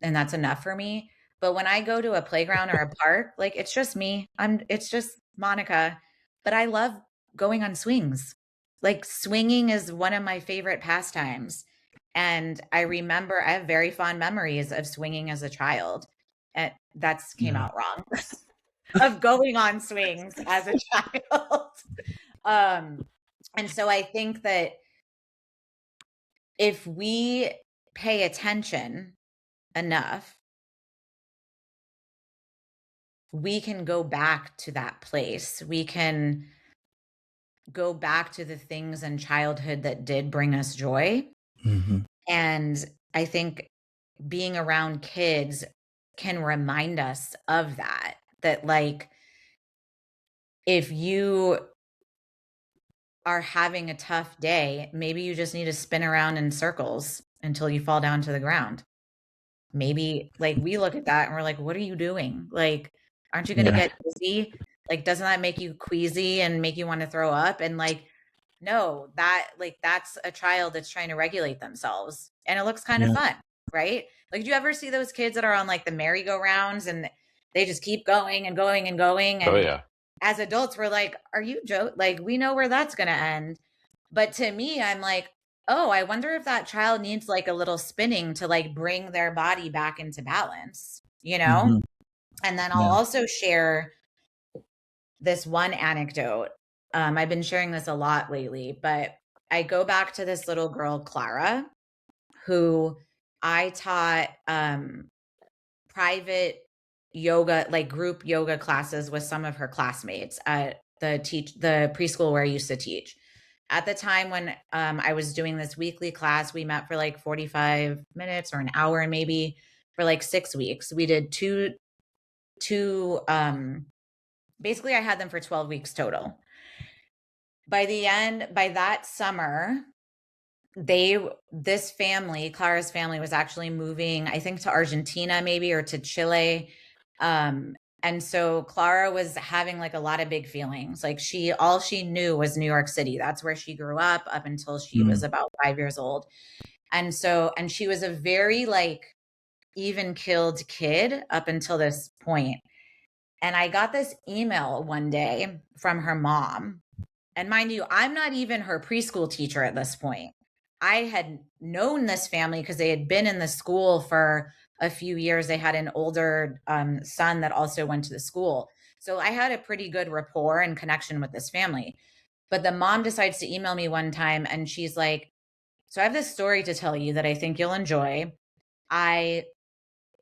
that's enough for me. But when I go to a playground or a park, like it's just me. It's just Monica, but I love going on swings. Like swinging is one of my favorite pastimes. And I remember I have very fond memories of swinging as a child. And that's came out wrong. of going on swings as a child. And so I think that if we pay attention enough, we can go back to that place. We can go back to the things in childhood that did bring us joy. Mm-hmm. And I think being around kids can remind us of that, like, if you are having a tough day, maybe you just need to spin around in circles until you fall down to the ground. Maybe, like, we look at that and we're like, what are you doing? Like, aren't you going to Yeah. get dizzy? Like, doesn't that make you queasy and make you want to throw up? And like, no, that's a child that's trying to regulate themselves. And it looks kind of fun, right? Like, do you ever see those kids that are on like the merry-go-rounds and they just keep going and going and going? And Oh yeah. as adults, we're like, are you joking? Like, we know where that's going to end. But to me, I'm like, oh, I wonder if that child needs like a little spinning to like bring their body back into balance, you know? Mm-hmm. And then I'll also share this one anecdote. I've been sharing this a lot lately, but I go back to this little girl, Clara, who I taught private yoga, like group yoga classes with some of her classmates at the preschool where I used to teach. At the time when I was doing this weekly class, we met for like 45 minutes or an hour, maybe for like 6 weeks. We did two basically I had them for 12 weeks total. By that summer, this family, Clara's family, was actually moving, I think, to Argentina maybe, or to Chile. And so Clara was having like a lot of big feelings. Like all she knew was New York City. That's where she grew up until she was about 5 years old. And she was a very like even-keeled kid up until this point. And I got this email one day from her mom. And mind you, I'm not even her preschool teacher at this point. I had known this family because they had been in the school for a few years. They had an older son that also went to the school. So I had a pretty good rapport and connection with this family. But the mom decides to email me one time and she's like, so I have this story to tell you that I think you'll enjoy. I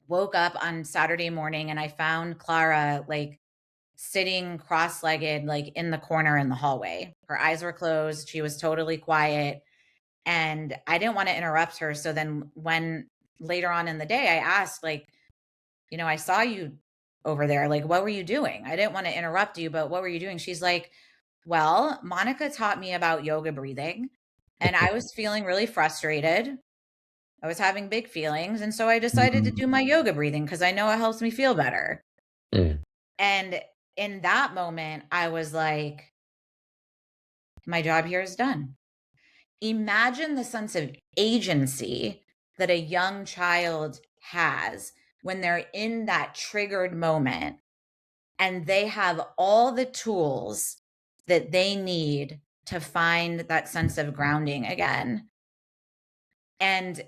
woke up on Saturday morning and I found Clara like sitting cross-legged, like in the corner in the hallway. Her eyes were closed. She was totally quiet. And I didn't want to interrupt her. So then when later on in the day, I asked, like, I saw you over there. Like, what were you doing? I didn't want to interrupt you, but what were you doing? She's like, well, Monica taught me about yoga breathing and I was feeling really frustrated. I was having big feelings. And so I decided to do my yoga breathing because I know it helps me feel better. And in that moment, I was like, my job here is done. Imagine the sense of agency that a young child has when they're in that triggered moment and they have all the tools that they need to find that sense of grounding again. And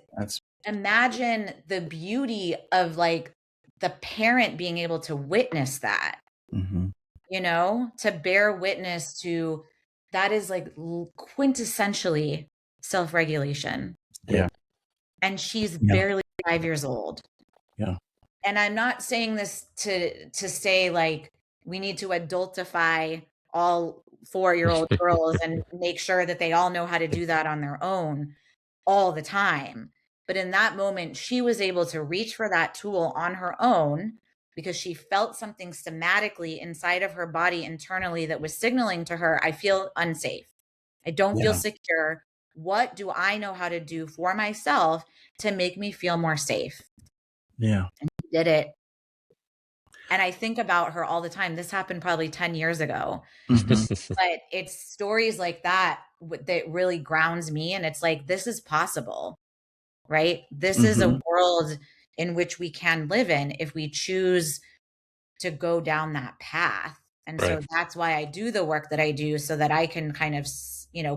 imagine the beauty of like the parent being able to witness that, to bear witness to that is like quintessentially self-regulation. Yeah. And she's barely 5 years old. Yeah. And I'm not saying this to say like we need to adultify all 4-year-old girls and make sure that they all know how to do that on their own all the time. But in that moment, she was able to reach for that tool on her own because she felt something somatically inside of her body internally that was signaling to her, I feel unsafe. I don't feel secure. What do I know how to do for myself to make me feel more safe? Yeah. And she did it. And I think about her all the time. This happened probably 10 years ago. But it's stories like that that really grounds me. And it's like, this is possible, right? This is a world in which we can live in if we choose to go down that path. And so that's why I do the work that I do, so that I can kind of,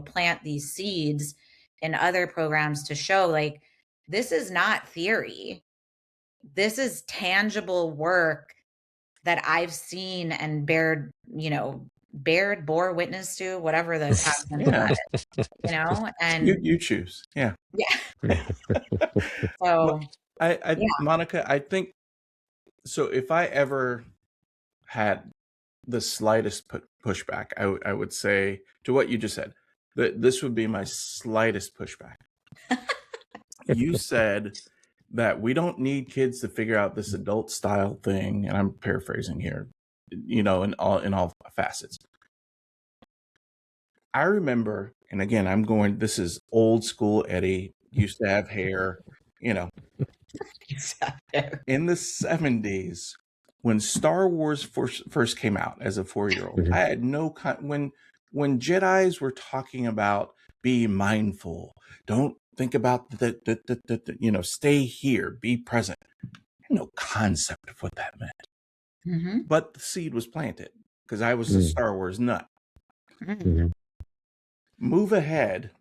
plant these seeds in other programs to show like, this is not theory. This is tangible work that I've seen and bore witness to, whatever the past tense of Yeah. that is, and You choose. Yeah. yeah. Well, So I yeah. Monica, I think so. If I ever had the slightest pushback, I would say to what you just said, that this would be my slightest pushback. You said that we don't need kids to figure out this adult style thing, and I'm paraphrasing here, in all facets. I remember, and again, this is old school Eddy, used to have hair, in the 70s when Star Wars first came out as a 4-year-old. I had no when Jedis were talking about be mindful, don't think about stay here, be present. I had no concept of what that meant. Mm-hmm. But the seed was planted because I was a Star Wars nut. Mm-hmm. Move ahead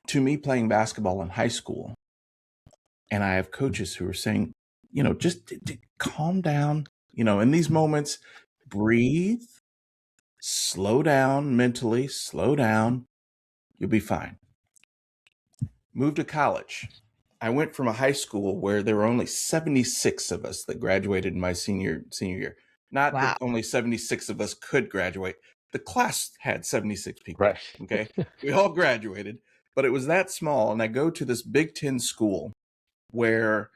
to me playing basketball in high school. And I have coaches who are saying, just calm down, in these moments, breathe, slow down mentally, slow down, you'll be fine. Moved to college. I went from a high school where there were only 76 of us that graduated in my senior year. Not Wow. that only 76 of us could graduate. The class had 76 people. Right. Okay. We all graduated, but it was that small. And I go to this Big Ten school where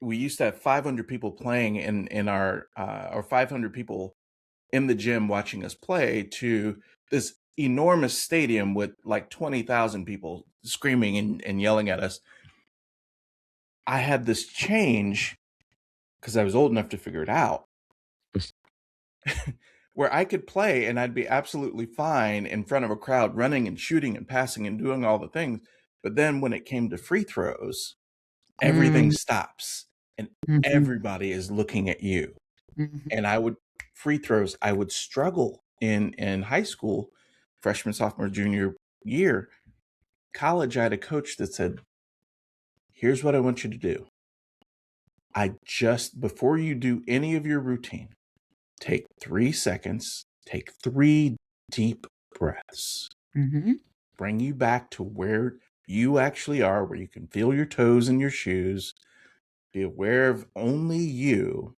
we used to have 500 people playing in our or 500 people in the gym watching us play, to this enormous stadium with like 20,000 people screaming and yelling at us. I had this change because I was old enough to figure it out where I could play and I'd be absolutely fine in front of a crowd running and shooting and passing and doing all the things. But then when it came to free throws, everything stops and everybody is looking at you. And free throws, I would struggle in high school, freshman, sophomore, junior year. College, I had a coach that said, here's what I want you to do. Before you do any of your routine, take 3 seconds, take 3 deep breaths, bring you back to where you actually are, where you can feel your toes in your shoes, be aware of only you.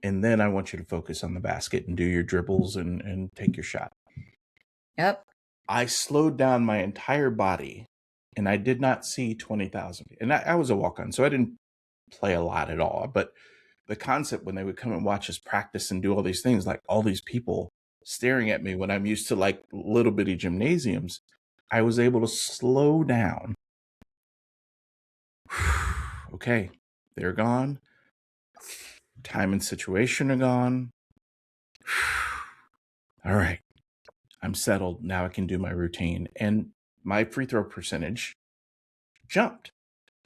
And then I want you to focus on the basket and do your dribbles and take your shot. Yep. I slowed down my entire body and I did not see 20,000. And I was a walk-on, so I didn't play a lot at all. But the concept when they would come and watch us practice and do all these things, like all these people staring at me when I'm used to like little bitty gymnasiums, I was able to slow down. Okay, they're gone. Time and situation are gone. All right, I'm settled. Now I can do my routine. And my free throw percentage jumped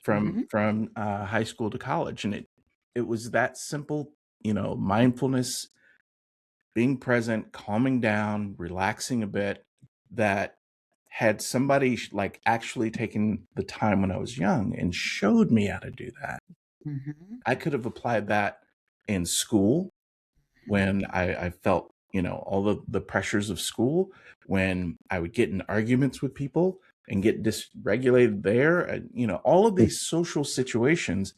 from high school to college. And it was that simple, mindfulness, being present, calming down, relaxing a bit, that had somebody like actually taken the time when I was young and showed me how to do that. I could have applied that in school when I felt, all the pressures of school, when I would get in arguments with people and get dysregulated there, all of these social situations.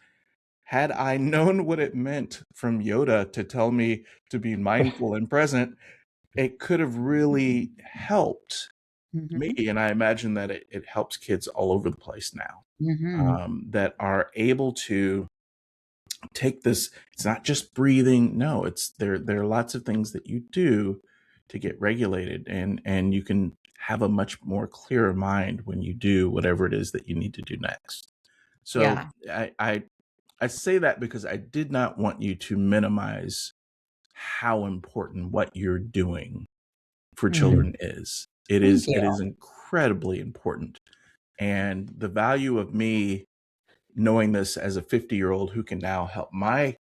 Had I known what it meant from Yoda to tell me to be mindful and present, it could have really helped me. And I imagine that it helps kids all over the place now, that are able to take this. It's not just breathing. No, there are lots of things that you do to get regulated, and you can have a much more clearer mind when you do whatever it is that you need to do next. So Yeah. I say that because I did not want you to minimize how important what you're doing for children is. It is incredibly important. And the value of me knowing this as a 50-year-old who can now help my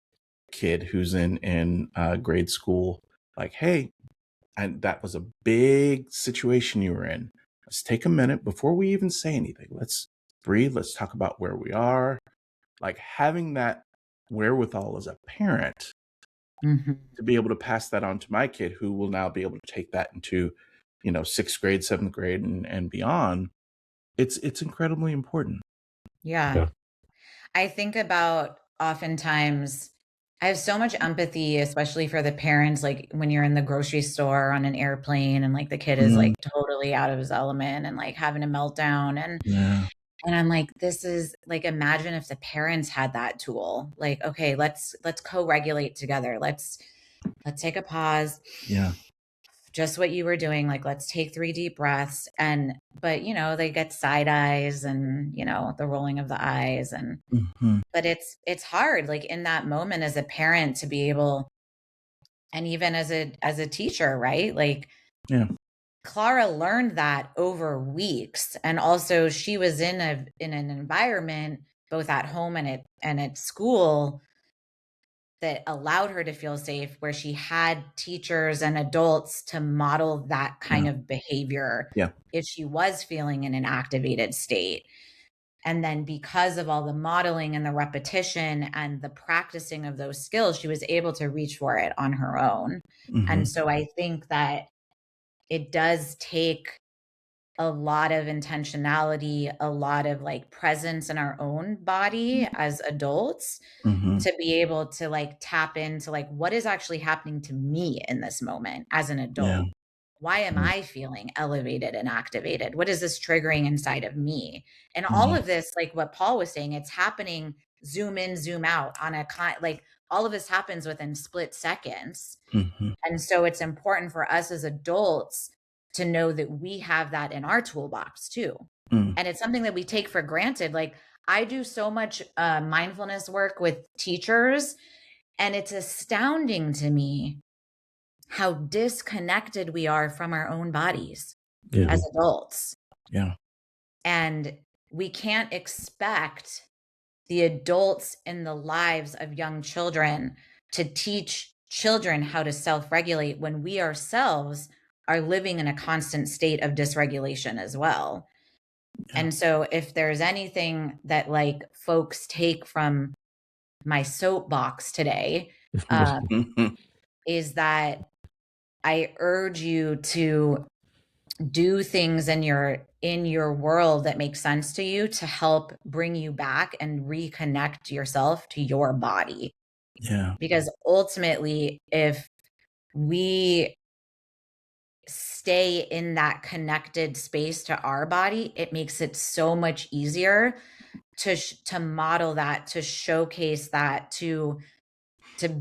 kid who's in grade school, like, hey, that was a big situation you were in. Let's take a minute before we even say anything. Let's breathe. Let's talk about where we are. Like, having that wherewithal as a parent to be able to pass that on to my kid, who will now be able to take that into, 6th grade, 7th grade, and beyond. It's incredibly important. Yeah. I think about oftentimes I have so much empathy, especially for the parents, like when you're in the grocery store on an airplane and like the kid is like totally out of his element and like having a meltdown. And I'm like, this is like, imagine if the parents had that tool. Like, okay, let's co-regulate together. Let's take a pause. Yeah. Just what you were doing. Like, let's take 3 deep breaths. But they get side eyes and, the rolling of the eyes and, but it's hard, like in that moment as a parent to be able, and even as a teacher, right? Like, yeah. Clara learned that over weeks. And also she was in an environment, both at home and at school, that allowed her to feel safe, where she had teachers and adults to model that kind of behavior if she was feeling in an activated state. And then because of all the modeling and the repetition and the practicing of those skills, she was able to reach for it on her own. And so I think that it does take a lot of intentionality, a lot of like presence in our own body as adults to be able to like tap into like, what is actually happening to me in this moment as an adult? Why am I feeling elevated and activated? What is this triggering inside of me? And all of this, like what Paul was saying, it's happening zoom in, zoom out on like all of this happens within split seconds. And so it's important for us as adults to know that we have that in our toolbox too. And it's something that we take for granted. Like I do so much mindfulness work with teachers, and it's astounding to me how disconnected we are from our own bodies as adults. Yeah. And we can't expect the adults in the lives of young children to teach children how to self-regulate when we ourselves are living in a constant state of dysregulation as well. And so if there's anything that like folks take from my soapbox today, is that I urge you to do things in your world that make sense to you to help bring you back and reconnect yourself to your body. Yeah. Because ultimately, if we stay in that connected space to our body, it makes it so much easier to model that, to showcase that, to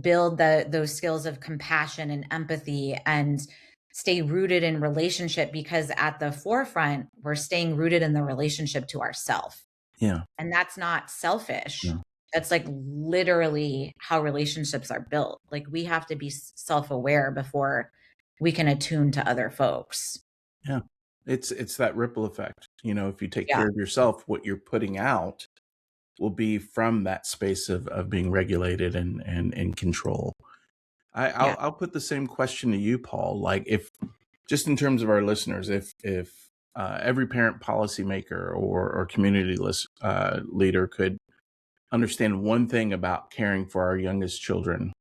build those skills of compassion and empathy and stay rooted in relationship, because at the forefront, we're staying rooted in the relationship to ourself. Yeah. And that's not selfish. That's like literally how relationships are built. Like we have to be self-aware before we can attune to other folks. Yeah. It's that ripple effect. If you take care of yourself, what you're putting out will be from that space of being regulated and in control. I'll put the same question to you, Paul. Like, if just in terms of our listeners, if every parent, policymaker, or community leader could understand one thing about caring for our youngest children,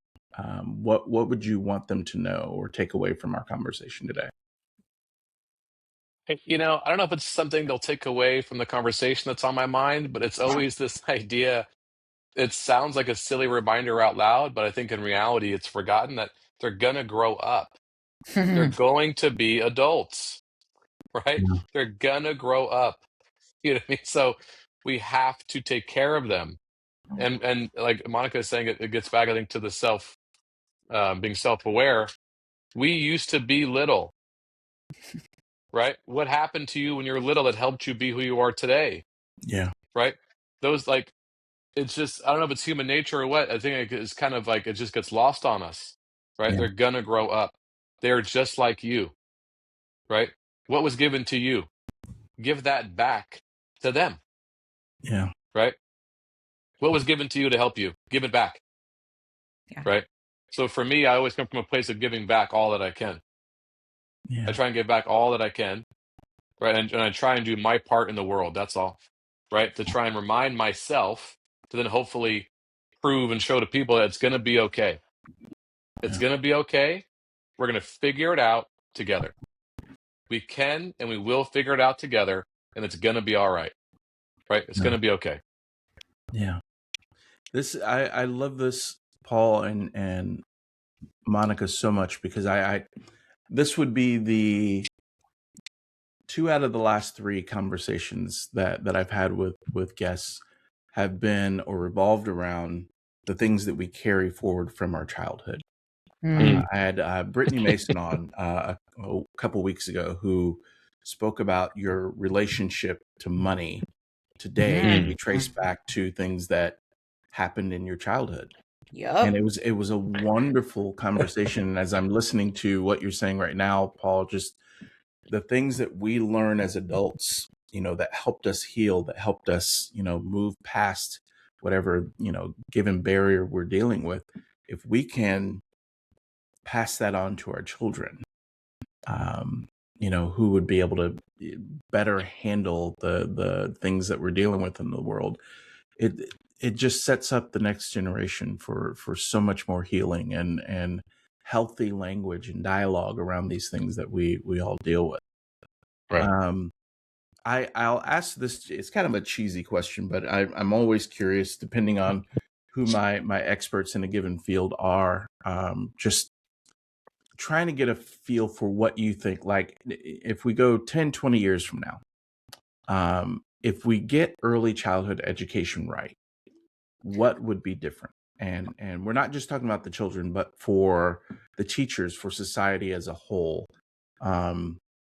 what would you want them to know or take away from our conversation today? I don't know if it's something they'll take away from the conversation that's on my mind, but it's always this idea. It sounds like a silly reminder out loud, but I think in reality, it's forgotten that they're going to grow up. They're going to be adults, right? They're going to grow up. You know what I mean? So we have to take care of them. And like Monica is saying, it gets back, I think, to the being self-aware. We used to be little, right? What happened to you when you were little that helped you be who you are today? Yeah. Right? Those, like, it's just, I don't know if it's human nature or what. I think it's kind of like it just gets lost on us, right? Yeah. They're gonna grow up. They're just like you, right? What was given to you, give that back to them. Yeah. Right? What was given to you to help you, give it back. Right? So for me, I always come from a place of giving back all that I can. Yeah. I try and give back all that I can, right? And I try and do my part in the world. That's all, right? To try and remind myself to then hopefully prove and show to people that it's going to be okay. It's going to be okay. We're going to figure it out together. We can and we will figure it out together, and it's going to be all right. Right? It's going to be okay. Yeah. This I love this, Paul and Monica, so much, because I this would be the 2 out of the last 3 conversations that I've had with guests have been or revolved around the things that we carry forward from our childhood. I had Brittany Mason on a couple weeks ago, who spoke about your relationship to money today can be traced back to things that happened in your childhood. And Yep. it was a wonderful conversation. And as I'm listening to what you're saying right now, Paul, just the things that we learn as adults, that helped us heal, that helped us, move past whatever, given barrier we're dealing with. If we can pass that on to our children, who would be able to better handle the things that we're dealing with in the world, it just sets up the next generation for so much more healing and healthy language and dialogue around these things that we all deal with. Right. I'll ask this. It's kind of a cheesy question, but I'm always curious, depending on who my experts in a given field are, just trying to get a feel for what you think. Like, if we go 10, 20 years from now, if we get early childhood education right, what would be different? And we're not just talking about the children, but for the teachers, for society as a whole.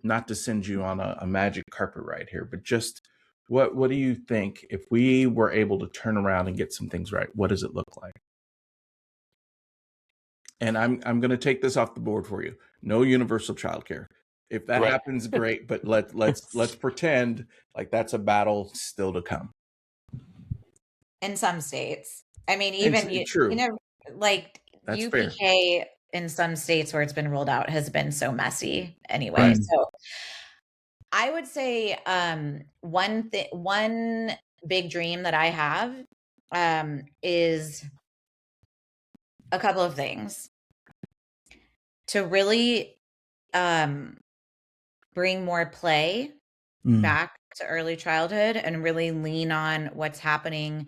Not to send you on a magic carpet ride here, but just what do you think, if we were able to turn around and get some things right, what does it look like? And I'm going to take this off the board for you. No universal childcare. If that happens, great. But let's pretend like that's a battle still to come. In some states, I mean, even true. Like That's UPK fair. in some states where it's been rolled out has been so messy anyway. So I would say one big dream that I have is a couple of things to really bring more play back to early childhood and really lean on what's happening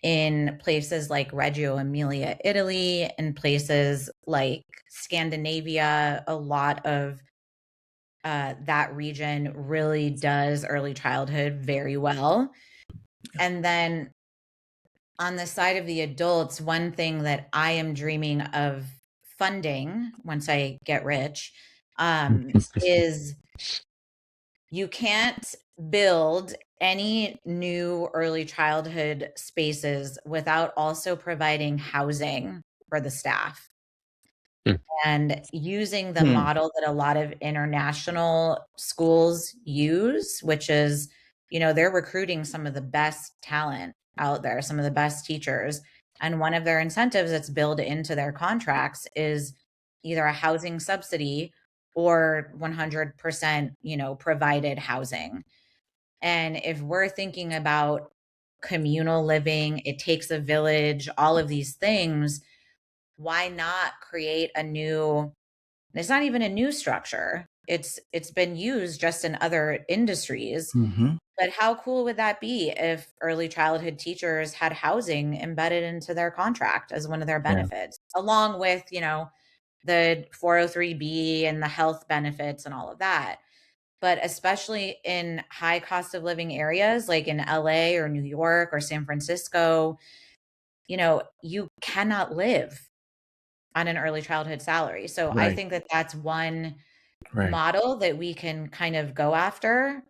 in places like Reggio Emilia, Italy, and places like Scandinavia. A lot of that region really does early childhood very well. And then on the side of the adults, one thing that I am dreaming of funding once I get rich is you can't build any new early childhood spaces without also providing housing for the staff. And using the model that a lot of international schools use, which is, they're recruiting some of the best talent out there, some of the best teachers. And one of their incentives that's built into their contracts is either a housing subsidy or 100%, provided housing. And if we're thinking about communal living, it takes a village, all of these things, why not create a new, it's not even a new structure. It's been used just in other industries. But how cool would that be if early childhood teachers had housing embedded into their contract as one of their benefits, along with, the 403B and the health benefits and all of that. But especially in high cost of living areas like in LA or New York or San Francisco, you cannot live on an early childhood salary. So I think that that's one model that we can kind of go after.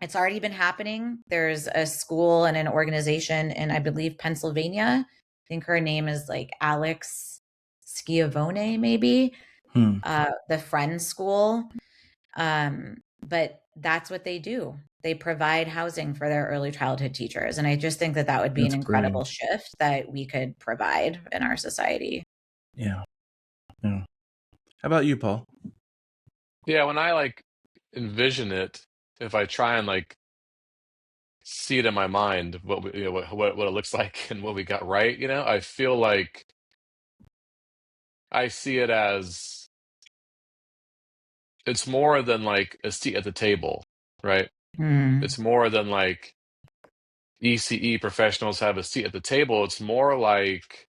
It's already been happening. There's a school and an organization in, I believe, Pennsylvania. I think her name is like Alex Schiavone, maybe, the Friends School. But that's what they do. They provide housing for their early childhood teachers. And I just think that would be an incredible shift that we could provide in our society. Yeah. How about you, Paul? Yeah, when I envision it, if I try and see it in my mind, what it looks like and what we got right, I feel like I see it as it's more than like a seat at the table, right? It's more than like ECE professionals have a seat at the table. It's more like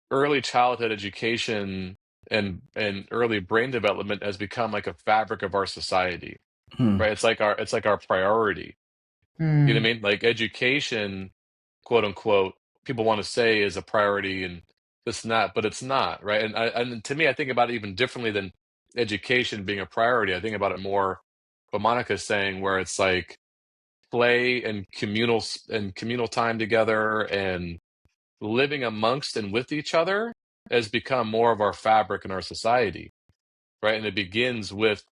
early childhood education and early brain development has become like a fabric of our society, right? It's like our priority. You know what I mean? Like education, quote unquote, people want to say is a priority and this and that, but it's not, right? And to me, I think about it even differently than education being a priority. I think about it more what Monica's saying, where it's like play and communal time together and living amongst and with each other has become more of our fabric in our society, right? And it begins with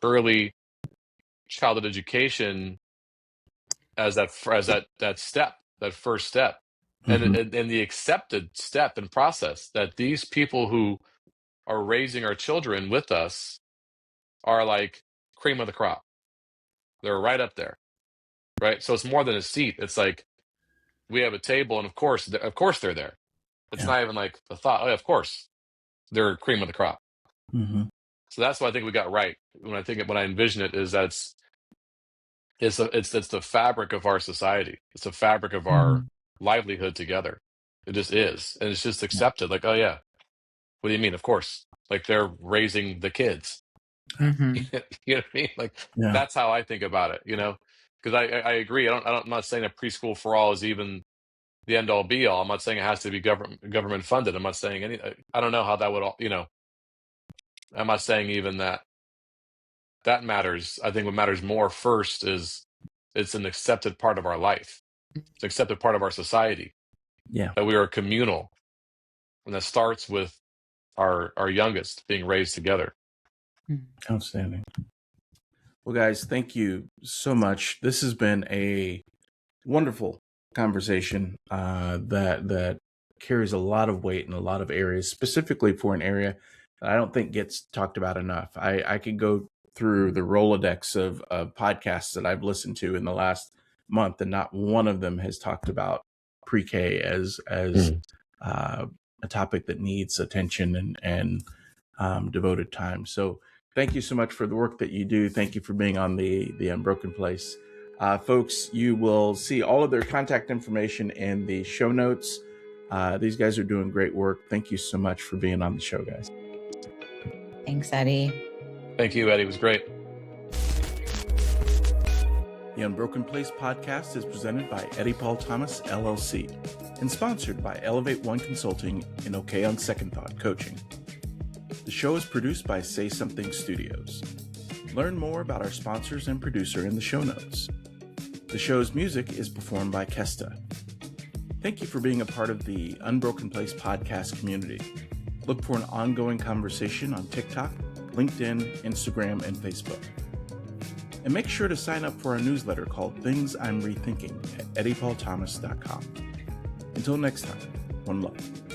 early childhood education as that step, that first step, and the accepted step and process that these people who are raising our children with us are like cream of the crop. They're right up there, right? So it's more than a seat. It's like we have a table, and of course they're there. It's not even like the thought. Oh, yeah, of course they're cream of the crop. So that's what I think we got right when I envision it is that it's the fabric of our society. It's the fabric of our livelihood together. It just is, and it's just accepted. Like, oh yeah, what do you mean? Of course, like they're raising the kids. You know what I mean? Like that's how I think about it. You know, because I agree. I'm not saying that preschool for all is even the end all be all. I'm not saying it has to be government funded. I'm not saying any. I don't know how that would all. You know, I'm not saying even that matters. I think what matters more first is it's an accepted part of our life. It's an accepted part of our society. Yeah. That we are communal. And that starts with our youngest being raised together. Outstanding. Well, guys, thank you so much. This has been a wonderful conversation that carries a lot of weight in a lot of areas, specifically for an area that I don't think gets talked about enough. I could go through the Rolodex of podcasts that I've listened to in the last month, and not one of them has talked about pre-K as a topic that needs attention and devoted time. So thank you so much for the work that you do. Thank you for being on the Unbroken Place. Folks, you will see all of their contact information in the show notes. These guys are doing great work. Thank you so much for being on the show, guys. Thanks, Eddy. Thank you, Eddy. It was great. The Unbroken Place podcast is presented by Eddy Paul Thomas, LLC, and sponsored by Elevate One Consulting and OK on Second Thought Coaching. The show is produced by Say Something Studios. Learn more about our sponsors and producer in the show notes. The show's music is performed by Kesta. Thank you for being a part of the Unbroken Place podcast community. Look for an ongoing conversation on TikTok, LinkedIn, Instagram, and Facebook. And make sure to sign up for our newsletter called Things I'm Rethinking at eddypaulthomas.com. Until next time, one love.